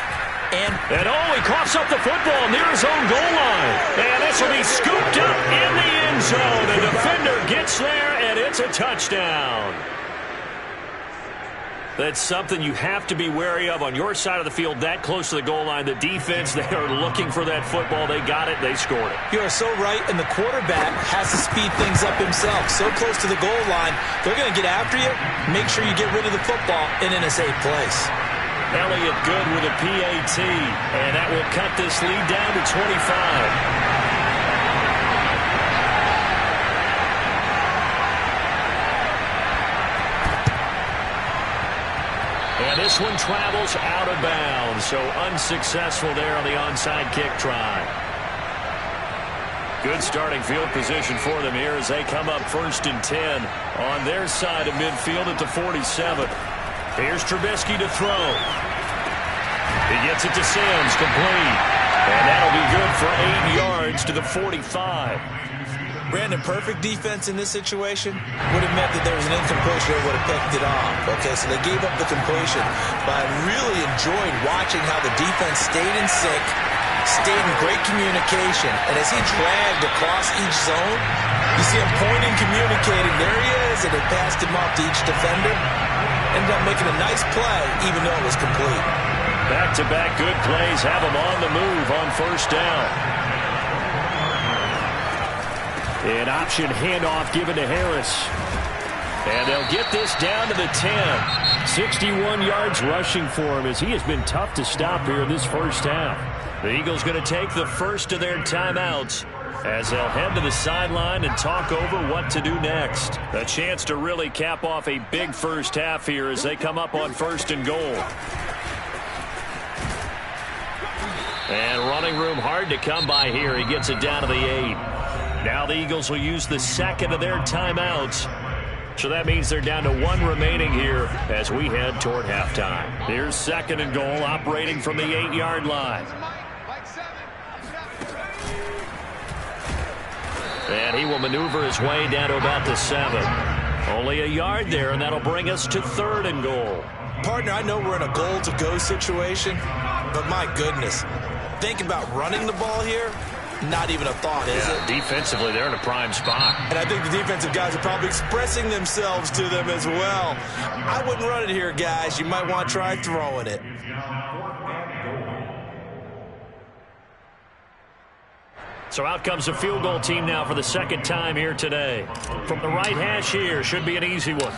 And he coughs up the football near his own goal line. And this will be scooped up in the end zone. The defender gets there, and it's a touchdown. That's something you have to be wary of on your side of the field, that close to the goal line. The defense, they are looking for that football. They got it. They scored it. You are so right, and the quarterback has to speed things up himself. So close to the goal line, they're going to get after you. Make sure you get rid of the football and in a safe place. Elliott good with a PAT, and that will cut this lead down to 25. And this one travels out of bounds, so unsuccessful there on the onside kick try. Good starting field position for them here as they come up 1st and 10 on their side of midfield at the 47. Here's Trubisky to throw. He gets it to Sims, complete. And that'll be good for 8 yards to the 45. Brandon, perfect defense in this situation would have meant that there was an incompletion that would have picked it off. Okay, so they gave up the completion. But I really enjoyed watching how the defense stayed in sync, stayed in great communication. And as he dragged across each zone, you see him pointing, communicating. There he is, and they passed him off to each defender. Ended up making a nice play, even though it was complete. Back-to-back good plays have him on the move on 1st down. An option handoff given to Harris. And they'll get this down to the 10. 61 yards rushing for him as he has been tough to stop here in this first half. The Eagles going to take the first of their timeouts as they'll head to the sideline and talk over what to do next. A chance to really cap off a big first half here as they come up on 1st and goal. And running room hard to come by here. He gets it down to the 8. Now the Eagles will use the second of their timeouts. So that means they're down to 1 remaining here as we head toward halftime. Here's 2nd and goal, operating from the 8-yard line. And he will maneuver his way down to about the 7. Only a yard there, and that'll bring us to 3rd and goal. Partner, I know we're in a goal-to-go situation, but my goodness, think about running the ball here. Not even a thought, is it? Defensively, they're in a prime spot. And I think the defensive guys are probably expressing themselves to them as well. I wouldn't run it here, guys. You might want to try throwing it. So out comes the field goal team now for the 2nd time here today. From the right hash here, should be an easy one.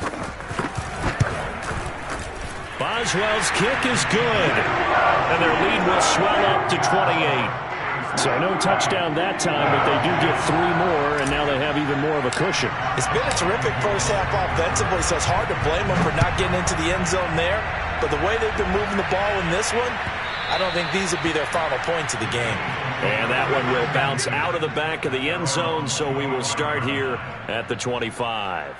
Boswell's kick is good. And their lead will swell up to 28. So no touchdown that time, but they do get 3 more, and now they have even more of a cushion. It's been a terrific first half offensively, so it's hard to blame them for not getting into the end zone there. But the way they've been moving the ball in this one, I don't think these will be their final points of the game. And that one will bounce out of the back of the end zone, so we will start here at the 25.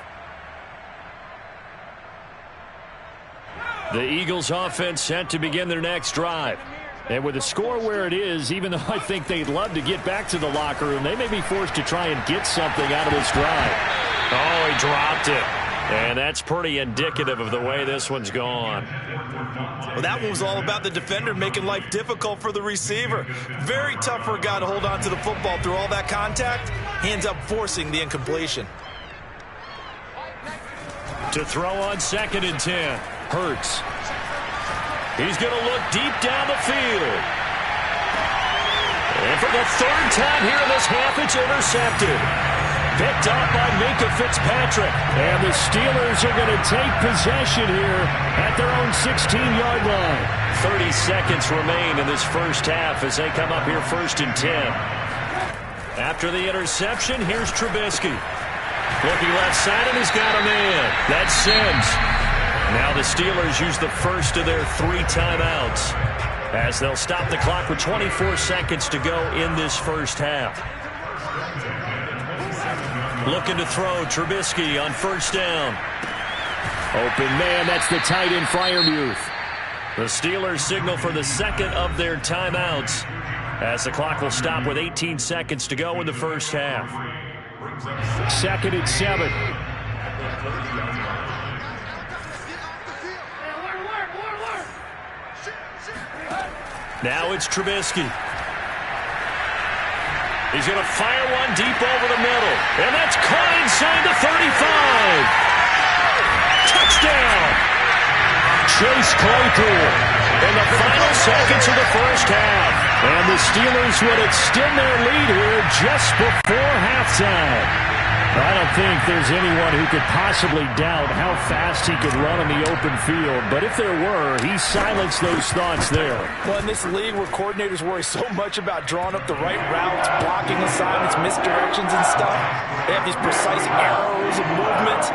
The Eagles offense set to begin their next drive. And with the score where it is, even though I think they'd love to get back to the locker room, they may be forced to try and get something out of this drive. Oh, he dropped it. And that's pretty indicative of the way this one's gone. Well, that one was all about the defender making life difficult for the receiver. Very tough for a guy to hold on to the football through all that contact. He ends up forcing the incompletion. To throw on 2nd and 10. Hurts. He's going to look deep down the field. And for the 3rd time here in this half, it's intercepted. Picked up by Minkah Fitzpatrick. And the Steelers are going to take possession here at their own 16-yard line. 30 seconds remain in this first half as they come up here 1st and 10. After the interception, here's Trubisky. Looking left side, and he's got a man. That's Sims. Now the Steelers use the first of their 3 timeouts as they'll stop the clock with 24 seconds to go in this first half. Looking to throw, Trubisky on 1st down. Open man, that's the tight end Freiermuth. The Steelers signal for the 2nd of their timeouts as the clock will stop with 18 seconds to go in the first half. 2nd and 7. Now it's Trubisky. He's going to fire one deep over the middle. And that's caught inside the 35. Touchdown! Chase Claypool in the final seconds of the first half. And the Steelers would extend their lead here just before halftime. I don't think there's anyone who could possibly doubt how fast he could run in the open field. But if there were, he silenced those thoughts there. Well, in this league where coordinators worry so much about drawing up the right routes, blocking assignments, misdirections and stuff, they have these precise arrows and movements.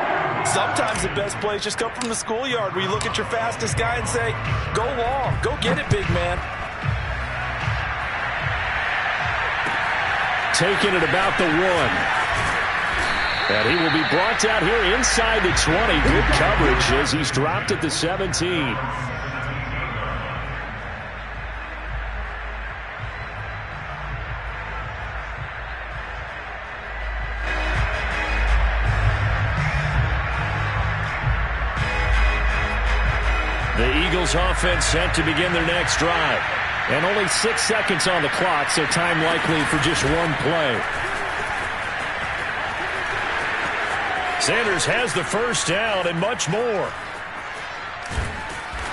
Sometimes the best plays just come from the schoolyard where you look at your fastest guy and say, go long, go get it, big man. Taking it about the 1. And he will be brought down here inside the 20. Good coverage as he's dropped at the 17. The Eagles offense set to begin their next drive. And only 6 seconds on the clock, so time likely for just one play. Sanders has the first down and much more.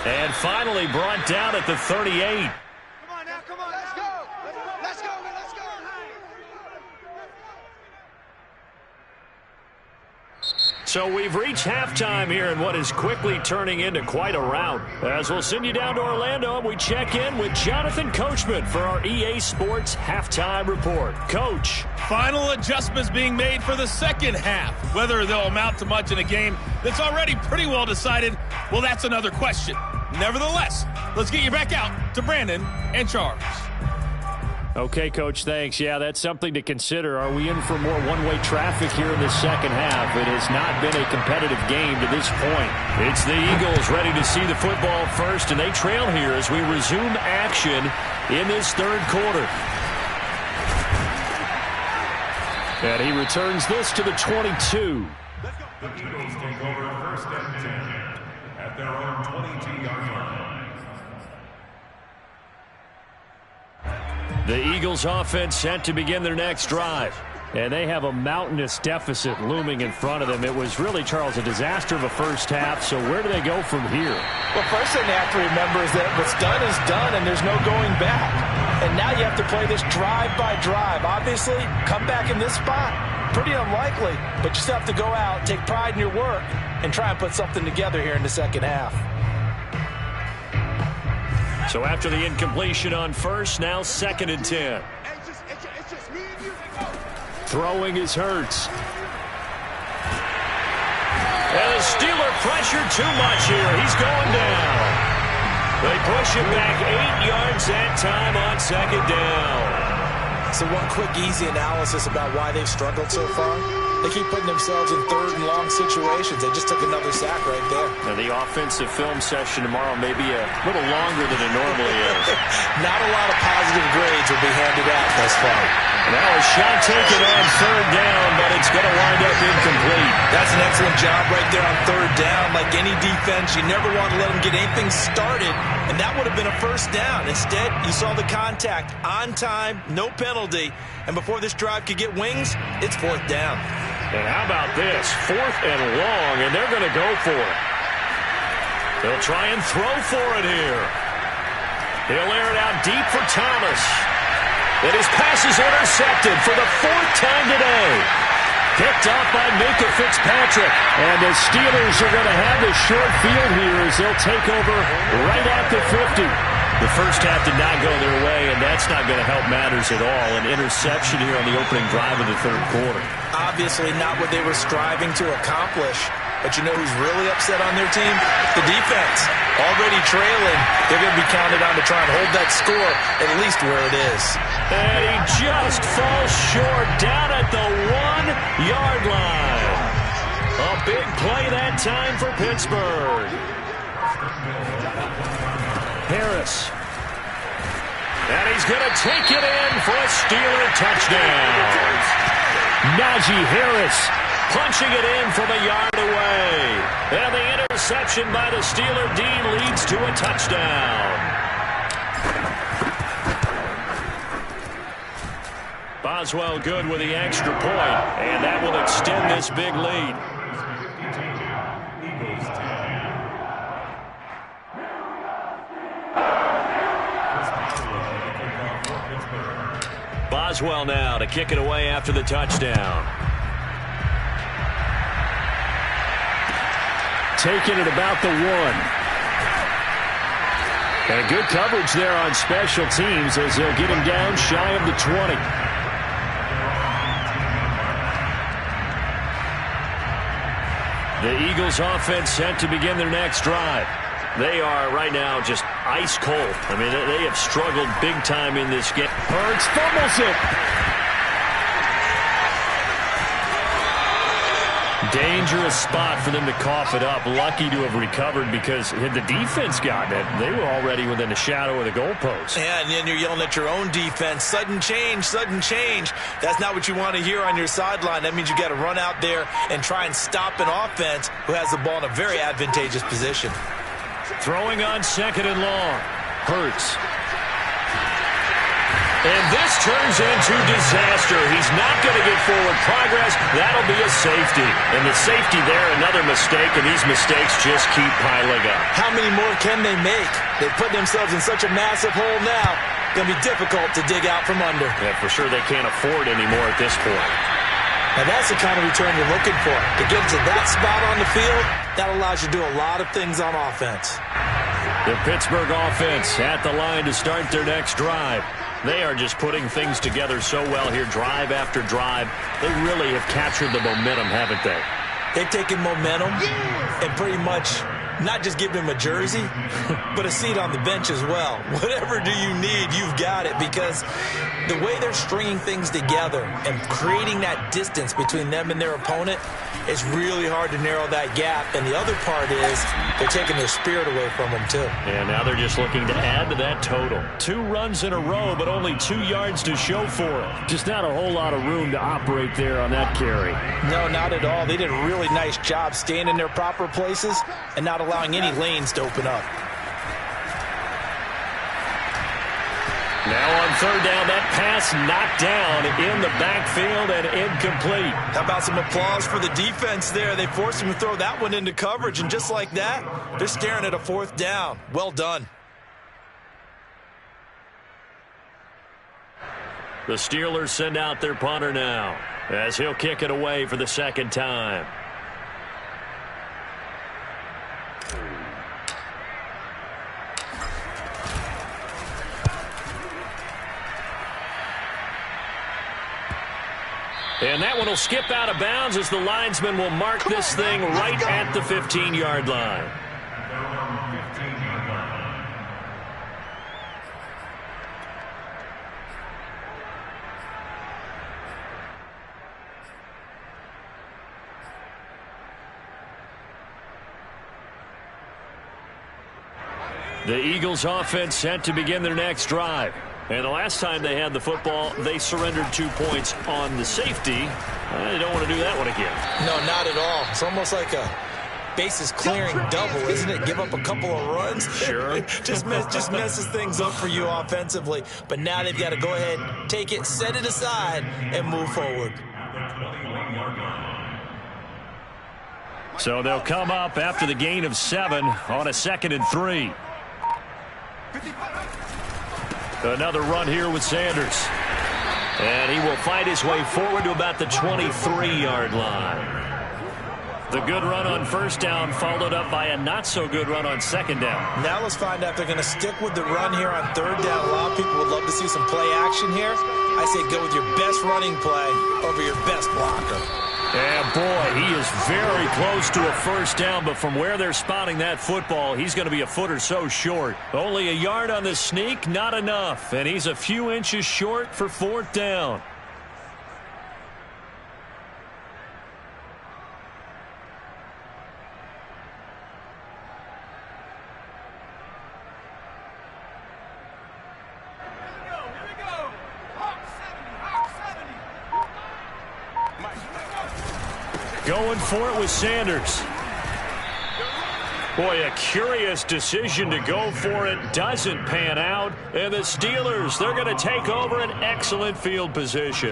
And finally brought down at the 38. Come on now, come on. Let's go. Let's go, let's go. So we've reached halftime here in what is quickly turning into quite a rout. As we'll send you down to Orlando, and we check in with Jonathan Coachman for our EA Sports Halftime Report. Coach. Final adjustments being made for the second half. Whether they'll amount to much in a game that's already pretty well decided, well, that's another question. Nevertheless, let's get you back out to Brandon and Charles. Okay, Coach, thanks. Yeah, that's something to consider. Are we in for more one-way traffic here in the second half? It has not been a competitive game to this point. It's the Eagles ready to see the football first, and they trail here as we resume action in this third quarter. And he returns this to the 22. The Eagles take over first and 10 at their own 22-yard line. The Eagles offense set to begin their next drive. And they have a mountainous deficit looming in front of them. It was really, Charles, a disaster of a first half. So where do they go from here? Well, first thing they have to remember is that what's done is done, and there's no going back. And now you have to play this drive by drive. Obviously, come back in this spot, pretty unlikely. But you still have to go out, take pride in your work, and try and put something together here in the second half. So after the incompletion on first, now 2nd and 10. Throwing is Hurts. And the Steeler pressure too much here. He's going down. They push him back 8 yards that time on 2nd down. So one quick, easy analysis about why they've struggled so far. They keep putting themselves in 3rd and long situations. They just took another sack right there. Now the offensive film session tomorrow may be a little longer than it normally is. Not a lot of positive grades will be handed out thus far. Now a shot taken on 3rd down, but it's going to wind up incomplete. That's an excellent job right there on 3rd down. Like any defense, you never want to let them get anything started, and that would have been a first down. Instead, you saw the contact on time, no penalty, and before this drive could get wings, it's 4th down. And how about this? 4th and long, and they're going to go for it. They'll try and throw for it here. He'll air it out deep for Thomas. And his pass is intercepted for the 4th time today. Picked off by Minka Fitzpatrick. And the Steelers are going to have the short field here as they'll take over right at the 50. The first half did not go their way, and that's not going to help matters at all. An interception here on the opening drive of the 3rd quarter. Obviously not what they were striving to accomplish. But you know who's really upset on their team? The defense. Already trailing. They're going to be counted on to try and hold that score at least where it is. And he just falls short down at the 1-yard line. A big play that time for Pittsburgh. Harris. And he's going to take it in for a Steeler touchdown. Najee Harris punching it in from a yard away. And the interception by the Steeler D leads to a touchdown. Boswell good with the extra point, and that will extend this big lead. Boswell now to kick it away after the touchdown. Taking it about the 1. And good coverage there on special teams as they'll get him down shy of the 20. The Eagles offense set to begin their next drive. They are right now just ice cold. I mean, they have struggled big time in this game. Hurts fumbles it. Dangerous spot for them to cough it up. Lucky to have recovered, because had the defense gotten it, they were already within the shadow of the goalpost. Yeah, and then you're yelling at your own defense. Sudden change, sudden change. That's not what you want to hear on your sideline. That means you got to run out there and try and stop an offense who has the ball in a very advantageous position. Throwing on 2nd and long. Hurts. And this turns into disaster. He's not going to get forward progress. That'll be a safety. And the safety there, another mistake, and these mistakes just keep piling up. How many more can they make? They put themselves in such a massive hole now. Going to be difficult to dig out from under. Yeah, for sure they can't afford anymore at this point. Now that's the kind of return you're looking for. To get to that spot on the field, that allows you to do a lot of things on offense. The Pittsburgh offense at the line to start their next drive. They are just putting things together so well here, drive after drive. They really have captured the momentum, haven't they? They've taken momentum and pretty much not just given him a jersey, but a seat on the bench as well. Whatever do you need, you've got it, because the way they're stringing things together and creating that distance between them and their opponent, it's really hard to narrow that gap. And the other part is they're taking their spirit away from them, too. And now they're just looking to add to that total. 2 runs in a row, but only 2 yards to show for it. Just not a whole lot of room to operate there on that carry. No, not at all. They did a really nice job staying in their proper places and not allowing any lanes to open up. Now on 3rd down, that pass knocked down in the backfield and incomplete. How about some applause for the defense there? They forced him to throw that one into coverage, and just like that, they're staring at a 4th down. Well done. The Steelers send out their punter now, as he'll kick it away for the 2nd time. And that one will skip out of bounds as the linesman will mark this thing right at the 15-yard line. The Eagles offense set to begin their next drive. And the last time they had the football, they surrendered 2 points on the safety. They don't want to do that one again. No, not at all. It's almost like a bases clearing double, isn't it? Give up a couple of runs. Sure. just messes things up for you offensively. But now they've got to go ahead, take it, set it aside, and move forward. So they'll come up after the gain of 7 on a 2nd and 3. Another run here with Sanders. And he will fight his way forward to about the 23-yard line. The good run on 1st down followed up by a not-so-good run on 2nd down. Now let's find out if they're going to stick with the run here on 3rd down. A lot of people would love to see some play action here. I say go with your best running play over your best blocker. And boy, he is very close to a 1st down, but from where they're spotting that football, he's going to be a foot or so short. Only a yard on the sneak, not enough, and he's a few inches short for 4th down. Going for it with Sanders. Boy, a curious decision to go for it. Doesn't pan out. And the Steelers, they're going to take over an excellent field position.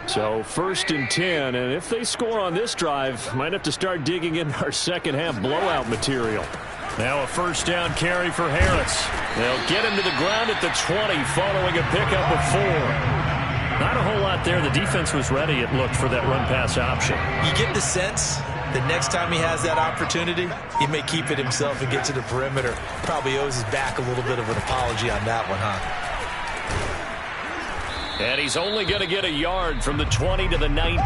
So 1st and 10, and if they score on this drive, might have to start digging in our 2nd half blowout material. Now a 1st down carry for Harris. They'll get him to the ground at the 20 following a pickup of 4. Not a whole lot there. The defense was ready, it looked, for that run-pass option. You get the sense that next time he has that opportunity, he may keep it himself and get to the perimeter. Probably owes his back a little bit of an apology on that one, huh? And he's only going to get a yard from the 20 to the 19.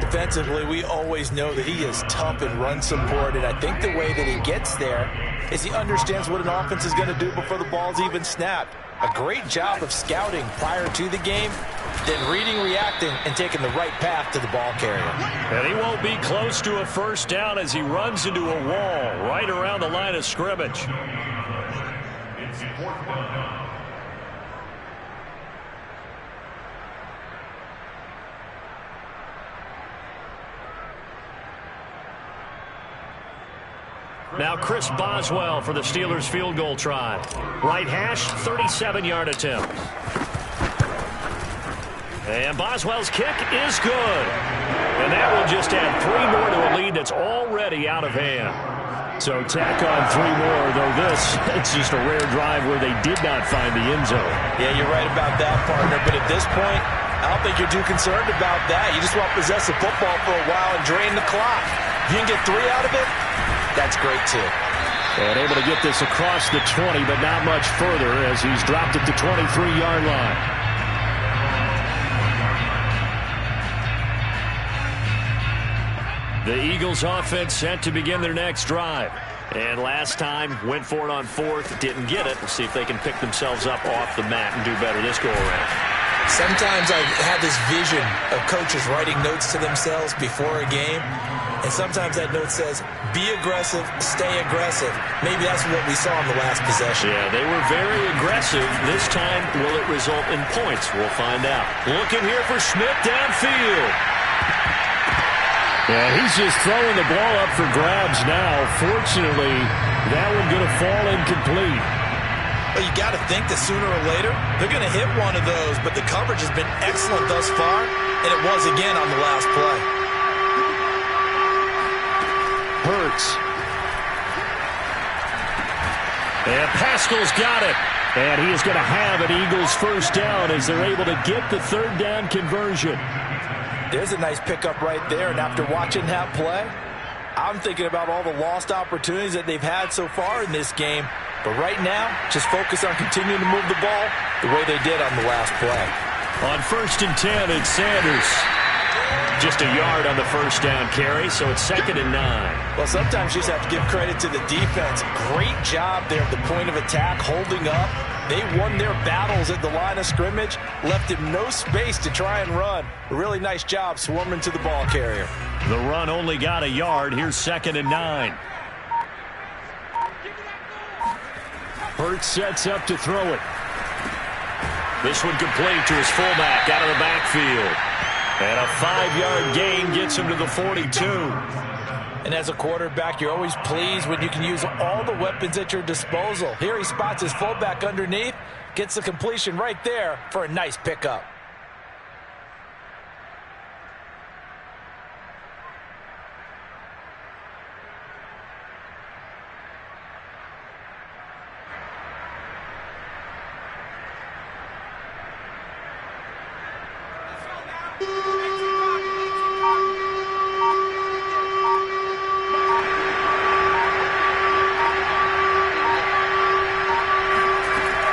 Defensively, we always know that he is tough in run support, and I think the way that he gets there is he understands what an offense is going to do before the ball's even snapped. A great job of scouting prior to the game, then reading, reacting, and taking the right path to the ball carrier. And he won't be close to a first down as he runs into a wall right around the line of scrimmage. It's fourth down. Now Chris Boswell for the Steelers field goal try. Right hash, 37-yard attempt. And Boswell's kick is good. And that will just add 3 more to a lead that's already out of hand. So tack on 3 more, though it's just a rare drive where they did not find the end zone. Yeah, you're right about that, partner. But at this point, I don't think you're too concerned about that. You just want to possess the football for a while and drain the clock. If you can get 3 out of it, that's great, too. And able to get this across the 20, but not much further as he's dropped at the 23-yard line. The Eagles offense set to begin their next drive. And last time, went for it on 4th, didn't get it. We'll see if they can pick themselves up off the mat and do better this go-around. Sometimes I have this vision of coaches writing notes to themselves before a game, and sometimes that note says, be aggressive, stay aggressive. Maybe that's what we saw in the last possession. Yeah, they were very aggressive. This time, will it result in points? We'll find out. Looking here for Schmidt downfield. Yeah, he's just throwing the ball up for grabs now. Fortunately, that one going to fall incomplete. Well, you got to think that sooner or later, they're going to hit one of those, but the coverage has been excellent thus far, and it was again on the last play. Hurts. And Pascal's got it. And he is going to have an Eagles first down as they're able to get the 3rd down conversion. There's a nice pickup right there, and after watching that play, I'm thinking about all the lost opportunities that they've had so far in this game. But right now, just focus on continuing to move the ball the way they did on the last play. On 1st and 10, it's Sanders. Just a yard on the first down carry, so it's 2nd and 9. Well, sometimes you just have to give credit to the defense. Great job there at the point of attack, holding up. They won their battles at the line of scrimmage, left him no space to try and run. A really nice job swarming to the ball carrier. The run only got a yard. Here's 2nd and 9. Hurts sets up to throw it. This one complete to his fullback out of the backfield. And a 5-yard gain gets him to the 42. And as a quarterback, you're always pleased when you can use all the weapons at your disposal. Here he spots his fullback underneath, gets the completion right there for a nice pickup.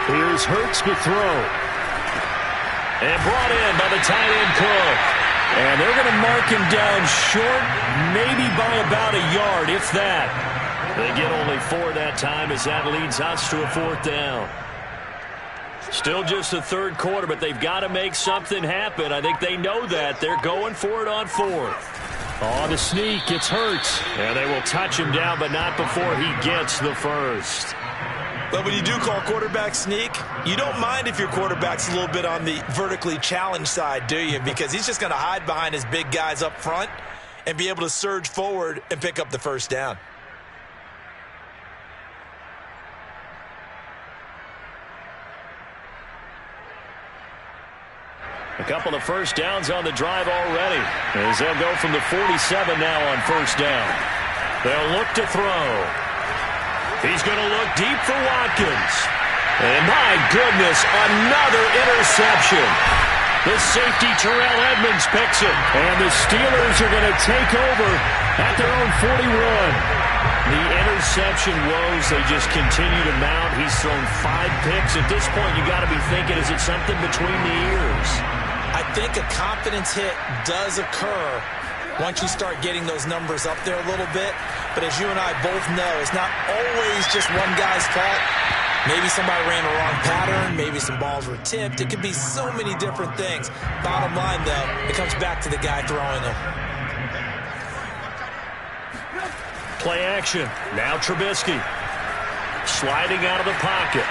Here's Hurts to throw. And brought in by the tight end Cook. And they're going to mark him down short, maybe by about a yard, if that. They get only 4 that time as that leads us to a 4th down. Still just the 3rd quarter, but they've got to make something happen. I think they know that. They're going for it on 4th. On the sneak, it's Hurts. And they will touch him down, but not before he gets the first. But when you do call quarterback sneak, you don't mind if your quarterback's a little bit on the vertically challenged side, do you? Because he's just going to hide behind his big guys up front and be able to surge forward and pick up the first down. A couple of first downs on the drive already as they'll go from the 47 now on first down. They'll look to throw. He's going to look deep for Watkins. And my goodness, another interception. The safety Terrell Edmonds picks it. And the Steelers are going to take over at their own 41. The interception woes, they just continue to mount. He's thrown 5 picks. At this point, you got to be thinking, is it something between the ears? I think a confidence hit does occur once you start getting those numbers up there a little bit. But as you and I both know, it's not always just one guy's fault. Maybe somebody ran a wrong pattern. Maybe some balls were tipped. It could be so many different things. Bottom line, though, it comes back to the guy throwing them. Play action. Now Trubisky. Sliding out of the pocket.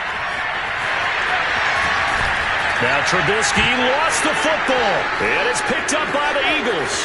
Now Trubisky lost the football. And it's picked up by the Eagles.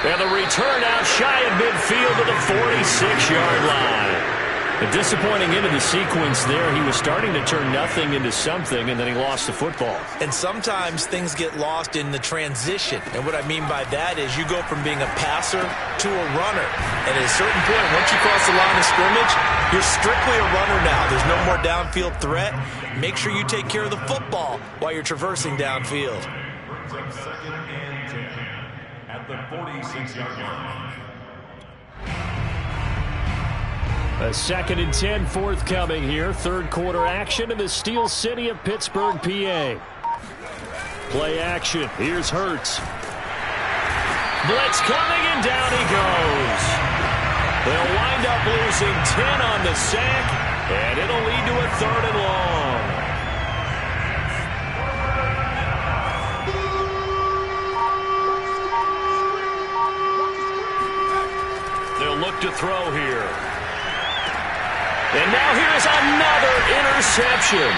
And the return out shy of midfield to the 46-yard line. A disappointing end of the sequence there. He was starting to turn nothing into something, and then he lost the football. And sometimes things get lost in the transition. And what I mean by that is you go from being a passer to a runner. And at a certain point, once you cross the line of scrimmage, you're strictly a runner now. There's no more downfield threat. Make sure you take care of the football while you're traversing downfield. Brings up 2nd and 10 at the 46-yard line. A 2nd and 10 forthcoming here. Third quarter action in the Steel City of Pittsburgh, PA. Play action. Here's Hurts. Blitz coming, and down he goes. They'll wind up losing 10 on the sack, and it'll lead to a 3rd and long. They'll look to throw here. And now here's another interception.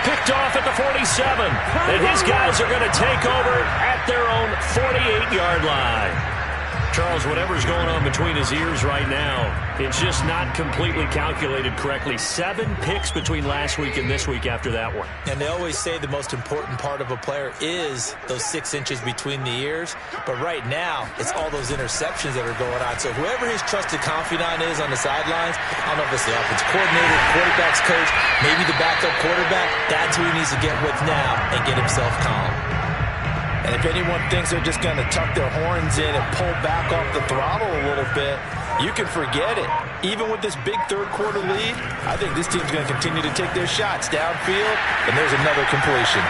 Picked off at the 47. And his guys are going to take over at their own 48-yard line. Charles, whatever's going on between his ears right now, it's just not completely calculated correctly. 7 picks between last week and this week after that one. And they always say the most important part of a player is those 6 inches between the ears. But right now, it's all those interceptions that are going on. So whoever his trusted confidant is on the sidelines, I don't know if it's the offense coordinator, quarterback's coach, maybe the backup quarterback, that's who he needs to get with now and get himself calm. And if anyone thinks they're just going to tuck their horns in and pull back off the throttle a little bit, you can forget it. Even with this big third quarter lead, I think this team's going to continue to take their shots downfield, and there's another completion.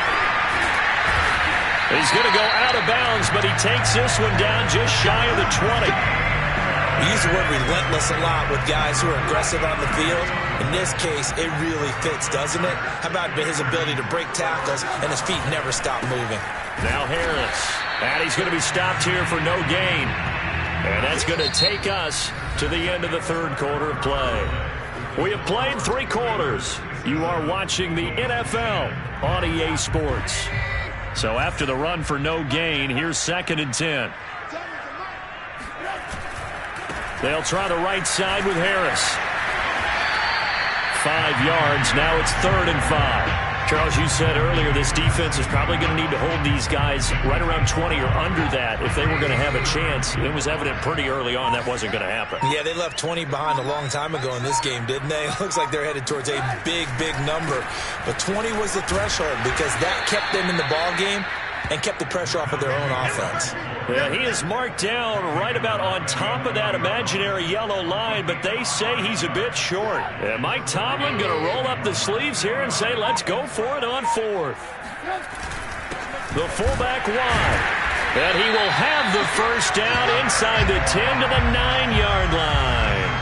He's going to go out of bounds, but he takes this one down just shy of the 20. We use the word relentless a lot with guys who are aggressive on the field. In this case, it really fits, doesn't it? How about his ability to break tackles and his feet never stop moving? Now Harris. And he's going to be stopped here for no gain. And that's going to take us to the end of the third quarter of play. We have played 3 quarters. You are watching the NFL on EA Sports. So after the run for no gain, here's 2nd and 10. They'll try the right side with Harris. 5 yards. Now it's 3rd and 5. Charles, you said earlier this defense is probably going to need to hold these guys right around 20 or under that if they were going to have a chance. It was evident pretty early on that wasn't going to happen. Yeah, they left 20 behind a long time ago in this game, didn't they? It looks like they're headed towards a big, big number. But 20 was the threshold because that kept them in the ball game and kept the pressure off of their own offense. Yeah, he is marked down right about on top of that imaginary yellow line, but they say he's a bit short. And Mike Tomlin going to roll up the sleeves here and say, let's go for it on 4th. The fullback wide. And he will have the first down inside the 10 to the 9-yard line.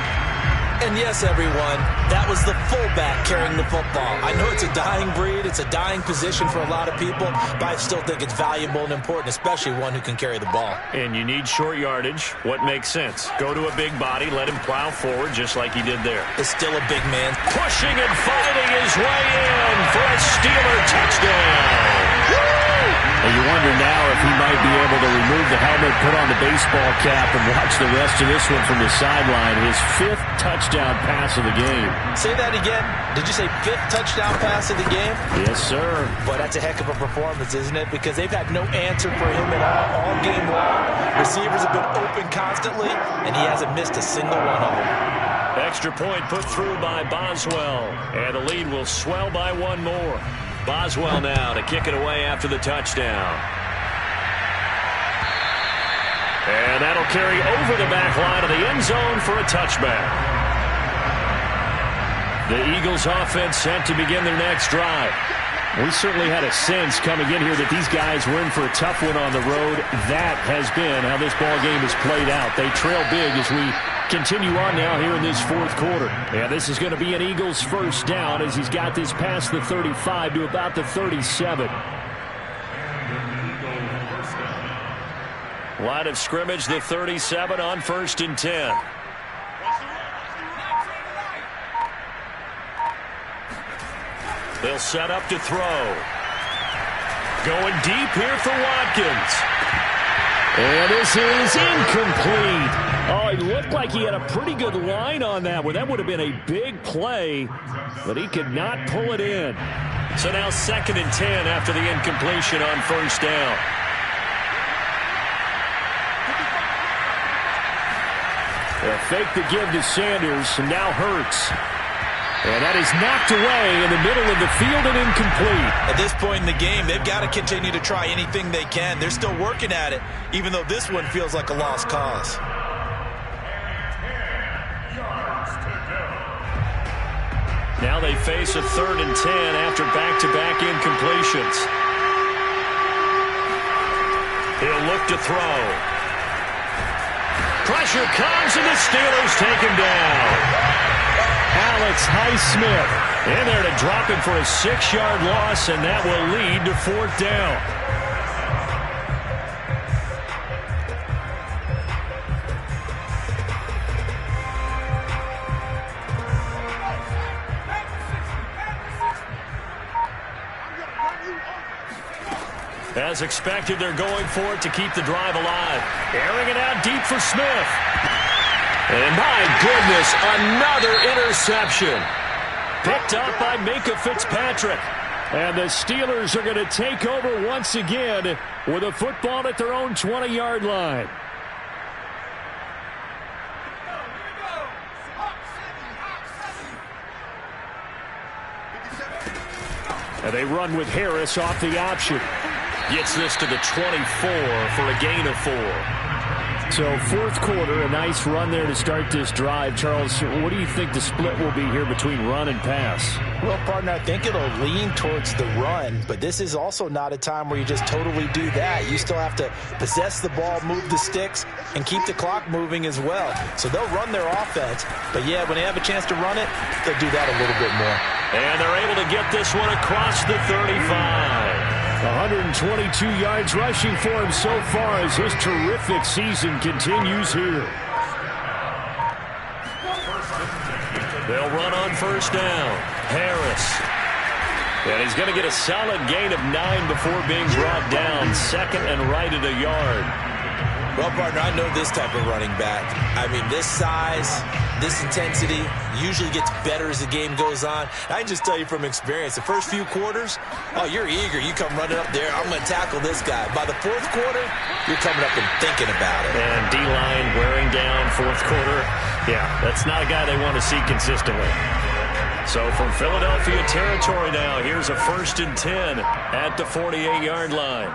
And yes, everyone, that was the fullback carrying the football. I know it's a dying breed, it's a dying position for a lot of people, but I still think it's valuable and important, especially one who can carry the ball. And you need short yardage. What makes sense? Go to a big body, let him plow forward just like he did there. It's still a big man. Pushing and fighting his way in for a Steeler touchdown. And you wonder now if he might be able to remove the helmet, put on the baseball cap, and watch the rest of this one from the sideline. His 5th touchdown pass of the game. Say that again. Did you say 5th touchdown pass of the game? Yes, sir. Boy, that's a heck of a performance, isn't it? Because they've had no answer for him at all game long. Receivers have been open constantly, and he hasn't missed a single one of them. Extra point put through by Boswell, and the lead will swell by 1 more. Boswell now to kick it away after the touchdown. And that'll carry over the back line of the end zone for a touchback. The Eagles offense set to begin their next drive. We certainly had a sense coming in here that these guys were in for a tough one on the road. That has been how this ball game has played out. They trail big as we continue on now here in this fourth quarter. And this is going to be an Eagles first down as he's got this past the 35 to about the 37. Line of scrimmage, the 37 on 1st and 10. They'll set up to throw. Going deep here for Watkins. And this is incomplete. Oh, it looked like he had a pretty good line on that one. That would have been a big play, but he could not pull it in. So now 2nd and 10 after the incompletion on 1st down. A fake to give to Sanders, and now Hurts. And that is knocked away in the middle of the field and incomplete. At this point in the game, they've got to continue to try anything they can. They're still working at it, even though this one feels like a lost cause. Now they face a 3rd and 10 after back-to-back incompletions. He'll look to throw. Pressure comes, and the Steelers take him down. Alex Highsmith in there to drop him for a 6-yard loss, and that will lead to 4th down. As expected, they're going for it to keep the drive alive. Airing it out deep for Smith. And my goodness, another interception. Picked up by Minka Fitzpatrick. And the Steelers are going to take over once again with a football at their own 20-yard line. And they run with Harris off the option. Gets this to the 24 for a gain of 4. So 4th quarter, a nice run there to start this drive. Charles, what do you think the split will be here between run and pass? Well, partner, I think it'll lean towards the run, but this is also not a time where you just totally do that. You still have to possess the ball, move the sticks, and keep the clock moving as well. So they'll run their offense, but yeah, when they have a chance to run it, they'll do that a little bit more. And they're able to get this one across the 35. 122 yards rushing for him so far as his terrific season continues here. They'll run on 1st down. Harris. And he's going to get a solid gain of 9 before being brought down. 2nd and right at a yard. Well, partner, I know this type of running back. I mean, this size, this intensity usually gets better as the game goes on. I can just tell you from experience, the first few quarters, oh, you're eager. You come running up there, I'm going to tackle this guy. By the 4th quarter, you're coming up and thinking about it. And D-line wearing down 4th quarter. Yeah, that's not a guy they want to see consistently. So from Philadelphia territory now, here's a 1st and 10 at the 48-yard line.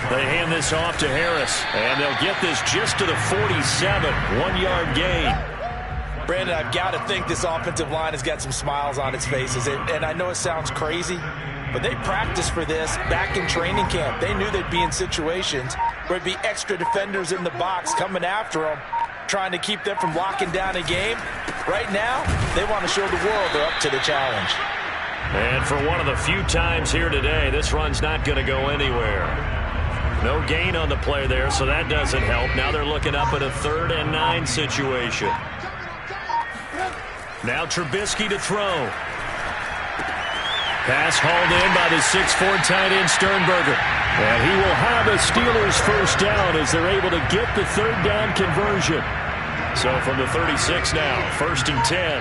They hand this off to Harris, and they'll get this just to the 47, 1-yard gain. Brandon, I've got to think this offensive line has got some smiles on its faces, and I know it sounds crazy, but they practiced for this back in training camp. They knew they'd be in situations where it'd be extra defenders in the box coming after them, trying to keep them from locking down a game. Right now, they want to show the world they're up to the challenge. And for one of the few times here today, this run's not going to go anywhere. No gain on the play there, so that doesn't help. Now they're looking up at a 3rd and 9 situation. Now Trubisky to throw. Pass hauled in by the 6'4" tight end Sternberger. And he will have a Steelers first down as they're able to get the 3rd down conversion. So from the 36 now, 1st and 10.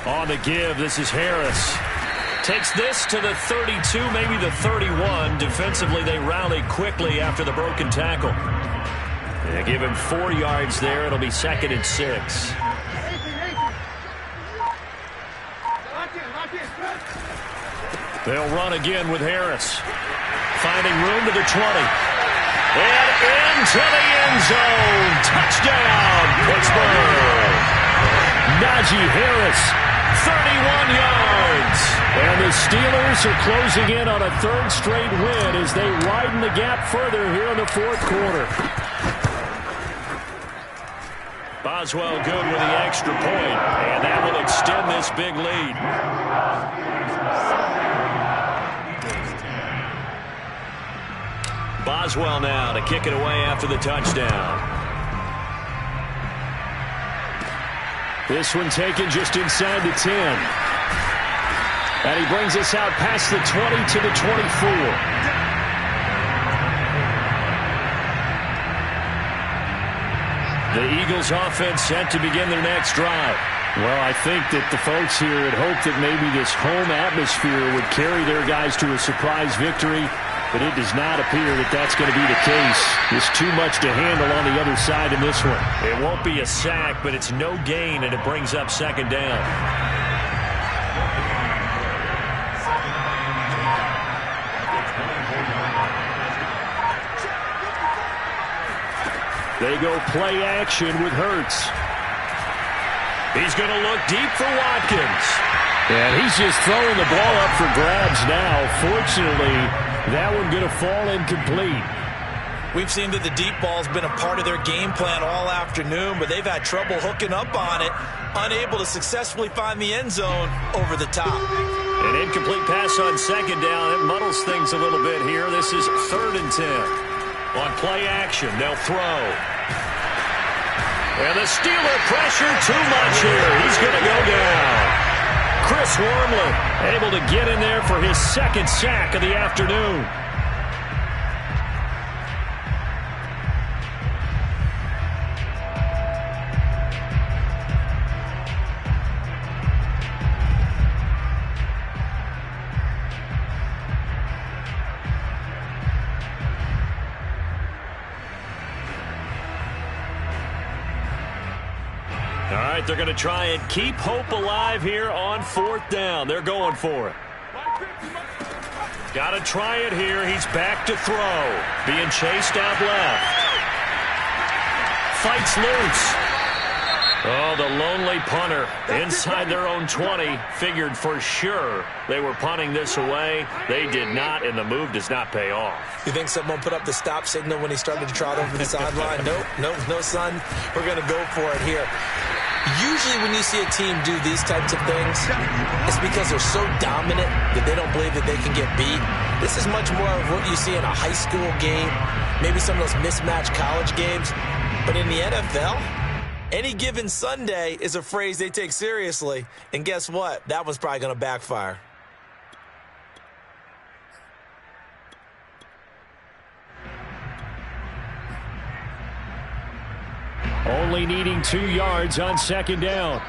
On the give, this is Harris. Takes this to the 32, maybe the 31. Defensively, they rally quickly after the broken tackle. They give him 4 yards there. It'll be 2nd and 6. They'll run again with Harris. Finding room to the 20. And into the end zone. Touchdown, Pittsburgh. Najee Harris, 31 yards. And the Steelers are closing in on a third straight win as they widen the gap further here in the fourth quarter. Boswell good with the extra point, and that will extend this big lead. Boswell now to kick it away after the touchdown. This one taken just inside the 10. And he brings us out past the 20 to the 24. The Eagles offense set to begin their next drive. Well, I think that the folks here had hoped that maybe this home atmosphere would carry their guys to a surprise victory, but it does not appear that that's going to be the case. There's too much to handle on the other side in this one. It won't be a sack, but it's no gain, and it brings up second down. They go play action with Hurts. He's going to look deep for Watkins. And he's just throwing the ball up for grabs now. Fortunately, that one going to fall incomplete. We've seen that the deep ball's been a part of their game plan all afternoon, but they've had trouble hooking up on it, unable to successfully find the end zone over the top. An incomplete pass on second down. It muddles things a little bit here. This is 3rd and 10. On play action, they'll throw. And the Steeler pressure too much here. He's going to go down. Chris Wormley able to get in there for his second sack of the afternoon. They're going to try and keep hope alive here on 4th down. They're going for it. Got to try it here. He's back to throw. Being chased out left. Fights loose. Oh, the lonely punter inside their own 20. Figured for sure they were punting this away. They did not, and the move does not pay off. You think someone put up the stop signal when he started to trot over the sideline? Nope, no, son. We're going to go for it here. Usually when you see a team do these types of things, it's because they're so dominant that they don't believe that they can get beat. This is much more of what you see in a high school game, maybe some of those mismatched college games. But in the NFL, any given Sunday is a phrase they take seriously. And guess what? That one's probably going to backfire. Only needing 2 yards on second down.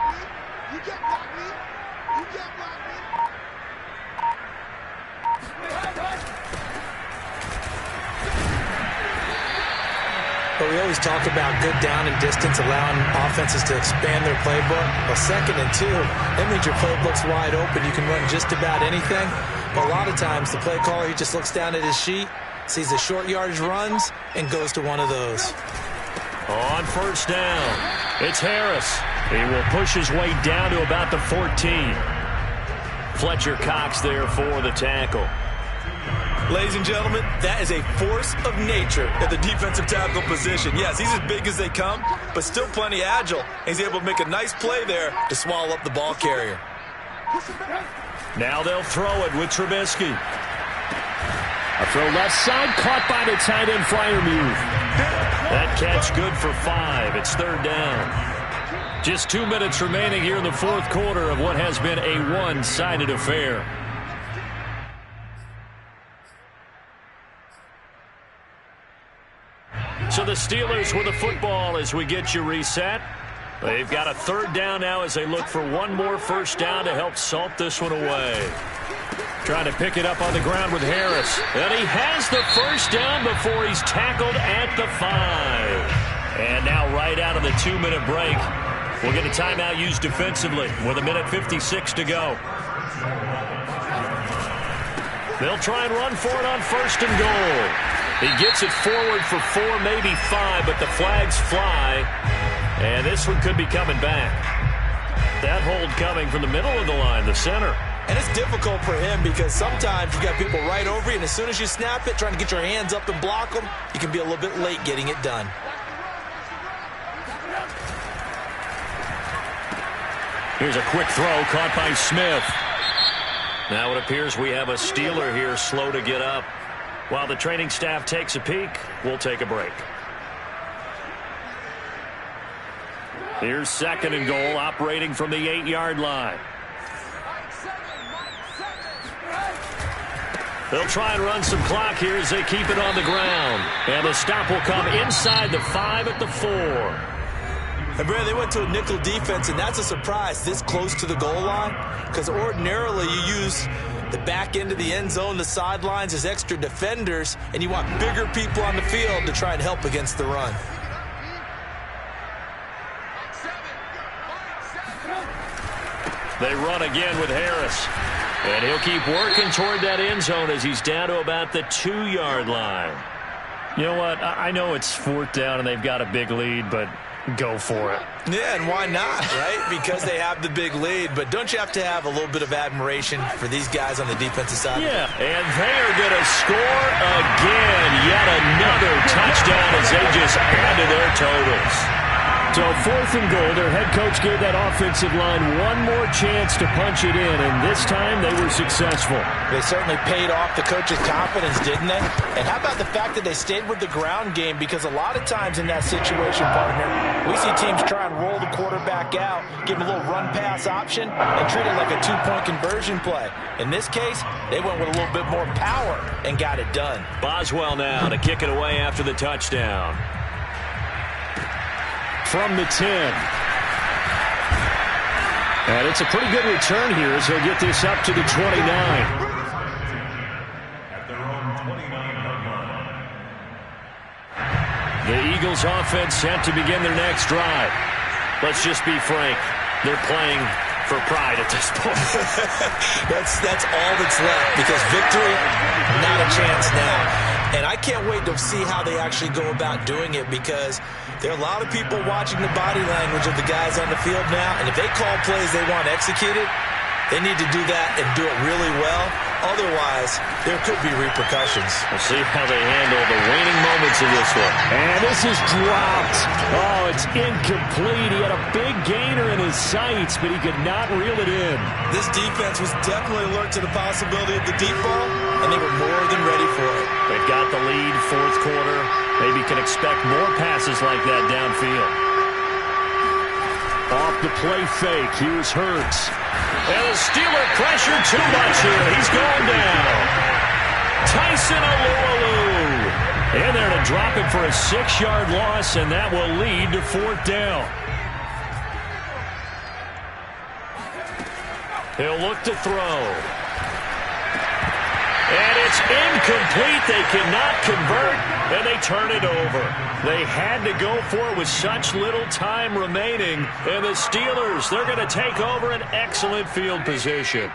You can't block me. You can't block me. But we always talk about good down and distance, allowing offenses to expand their playbook. Well, 2nd and 2, that means your playbook's wide open. You can run just about anything. But a lot of times, the play caller, he just looks down at his sheet, sees the short yardage runs, and goes to one of those. On 1st down, it's Harris. He will push his way down to about the 14. Fletcher Cox there for the tackle. Ladies and gentlemen, that is a force of nature at the defensive tackle position. Yes, he's as big as they come, but still plenty agile. He's able to make a nice play there to swallow up the ball carrier. Now they'll throw it with Trubisky. A throw left side, caught by the tight end Freiermuth. That catch good for 5. It's 3rd down. Just 2 minutes remaining here in the fourth quarter of what has been a one-sided affair. So the Steelers with the football as we get you reset. They've got a 3rd down now as they look for one more 1st down to help salt this one away. Trying to pick it up on the ground with Harris. And he has the 1st down before he's tackled at the 5. And now right out of the 2-minute break, we'll get a timeout used defensively with 1:56 to go. They'll try and run for it on 1st and goal. He gets it forward for 4, maybe 5, but the flags fly. And this one could be coming back. That hold coming from the middle of the line, the center. And it's difficult for him because sometimes you got people right over you, and as soon as you snap it, trying to get your hands up and block them, you can be a little bit late getting it done. Here's a quick throw caught by Smith. Now it appears we have a Steeler here slow to get up. While the training staff takes a peek, we'll take a break. Here's 2nd and goal, operating from the 8-yard line. They'll try and run some clock here as they keep it on the ground. And the stop will come inside the 5 at the 4. And Brad, they went to a nickel defense, and that's a surprise this close to the goal line, because ordinarily you use the back end of the end zone, the sidelines as extra defenders, and you want bigger people on the field to try and help against the run. They run again with Harris. And he'll keep working toward that end zone as he's down to about the 2-yard line. You know what? I know it's 4th down and they've got a big lead, but go for it. Yeah, and why not, right? Because they have the big lead. But don't you have to have a little bit of admiration for these guys on the defensive side? Yeah, and they're going to score again. Yet another touchdown as they just add to their totals. So 4th and goal, their head coach gave that offensive line one more chance to punch it in, and this time they were successful. They certainly paid off the coach's confidence, didn't they? And how about the fact that they stayed with the ground game? Because a lot of times in that situation, partner, we see teams try and roll the quarterback out, give him a little run-pass option, and treat it like a 2-point conversion play. In this case, they went with a little bit more power and got it done. Boswell now to kick it away after the touchdown. From the 10. And it's a pretty good return here as he'll get this up to the 29. At their own 29-yard line. The Eagles offense set to begin their next drive. Let's just be frank. They're playing for pride at this point. That's all that's left, because victory, not a chance now. And I can't wait to see how they actually go about doing it, because there are a lot of people watching the body language of the guys on the field now, and if they call plays they want executed, they need to do that and do it really well. Otherwise, there could be repercussions. We'll see how they handle the waning moments of this one. And this is dropped. Oh, it's incomplete. He had a big gainer in his sights, but he could not reel it in. This defense was definitely alert to the possibility of the deep ball, and they were more than ready for it. They've got the lead, 4th quarter. Maybe can expect more passes like that downfield. Off the play fake, here's Hurts. And the Steeler pressure too much here. He's going down. Tyson Alualu. And there to drop it for a 6-yard loss, and that will lead to 4th down. He'll look to throw. And it's incomplete. They cannot convert, and they turn it over. They had to go for it with such little time remaining. And the Steelers, they're going to take over an excellent field position.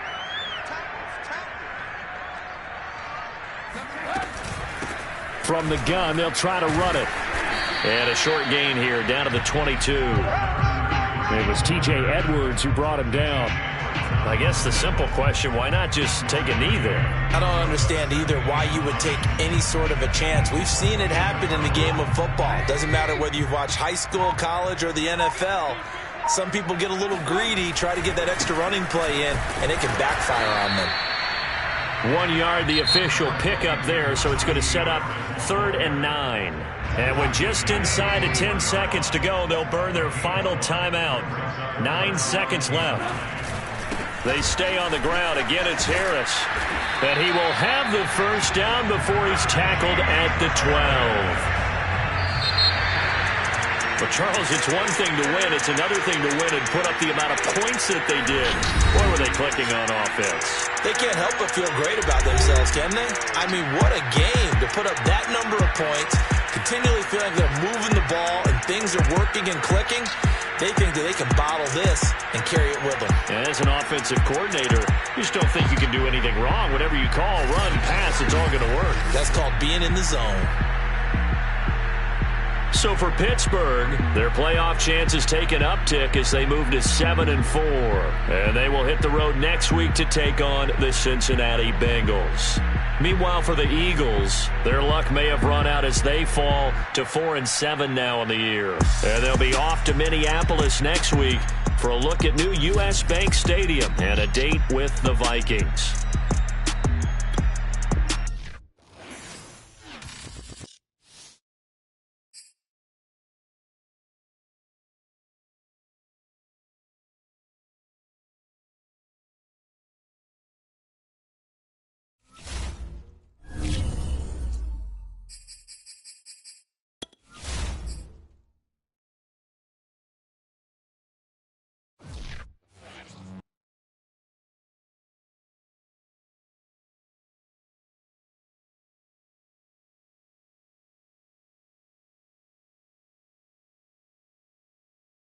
From the gun, they'll try to run it. And a short gain here, down to the 22. It was T.J. Edwards who brought him down. I guess the simple question, why not just take a knee there? I don't understand either why you would take any sort of a chance. We've seen it happen in the game of football. Doesn't matter whether you've watched high school, college, or the NFL. Some people get a little greedy, try to get that extra running play in, and it can backfire on them. 1 yard, the official pickup there, so it's going to set up 3rd and 9. And with just inside of 10 seconds to go, they'll burn their final timeout. 9 seconds left. They stay on the ground. Again, it's Harris. And he will have the 1st down before he's tackled at the 12. But, Charles, it's one thing to win. It's another thing to win and put up the amount of points that they did. Boy, were they clicking on offense. They can't help but feel great about themselves, can they? I mean, what a game to put up that number of points, continually feeling like they're moving the ball and things are working and clicking. They think that they can bottle this and carry it with them. And as an offensive coordinator, you just don't think you can do anything wrong. Whatever you call, run, pass, it's all going to work. That's called being in the zone. So for Pittsburgh, their playoff chances take an uptick as they move to 7-4. And they will hit the road next week to take on the Cincinnati Bengals. Meanwhile, for the Eagles, their luck may have run out as they fall to 4-7 now in the year. And they'll be off to Minneapolis next week for a look at new U.S. Bank Stadium and a date with the Vikings.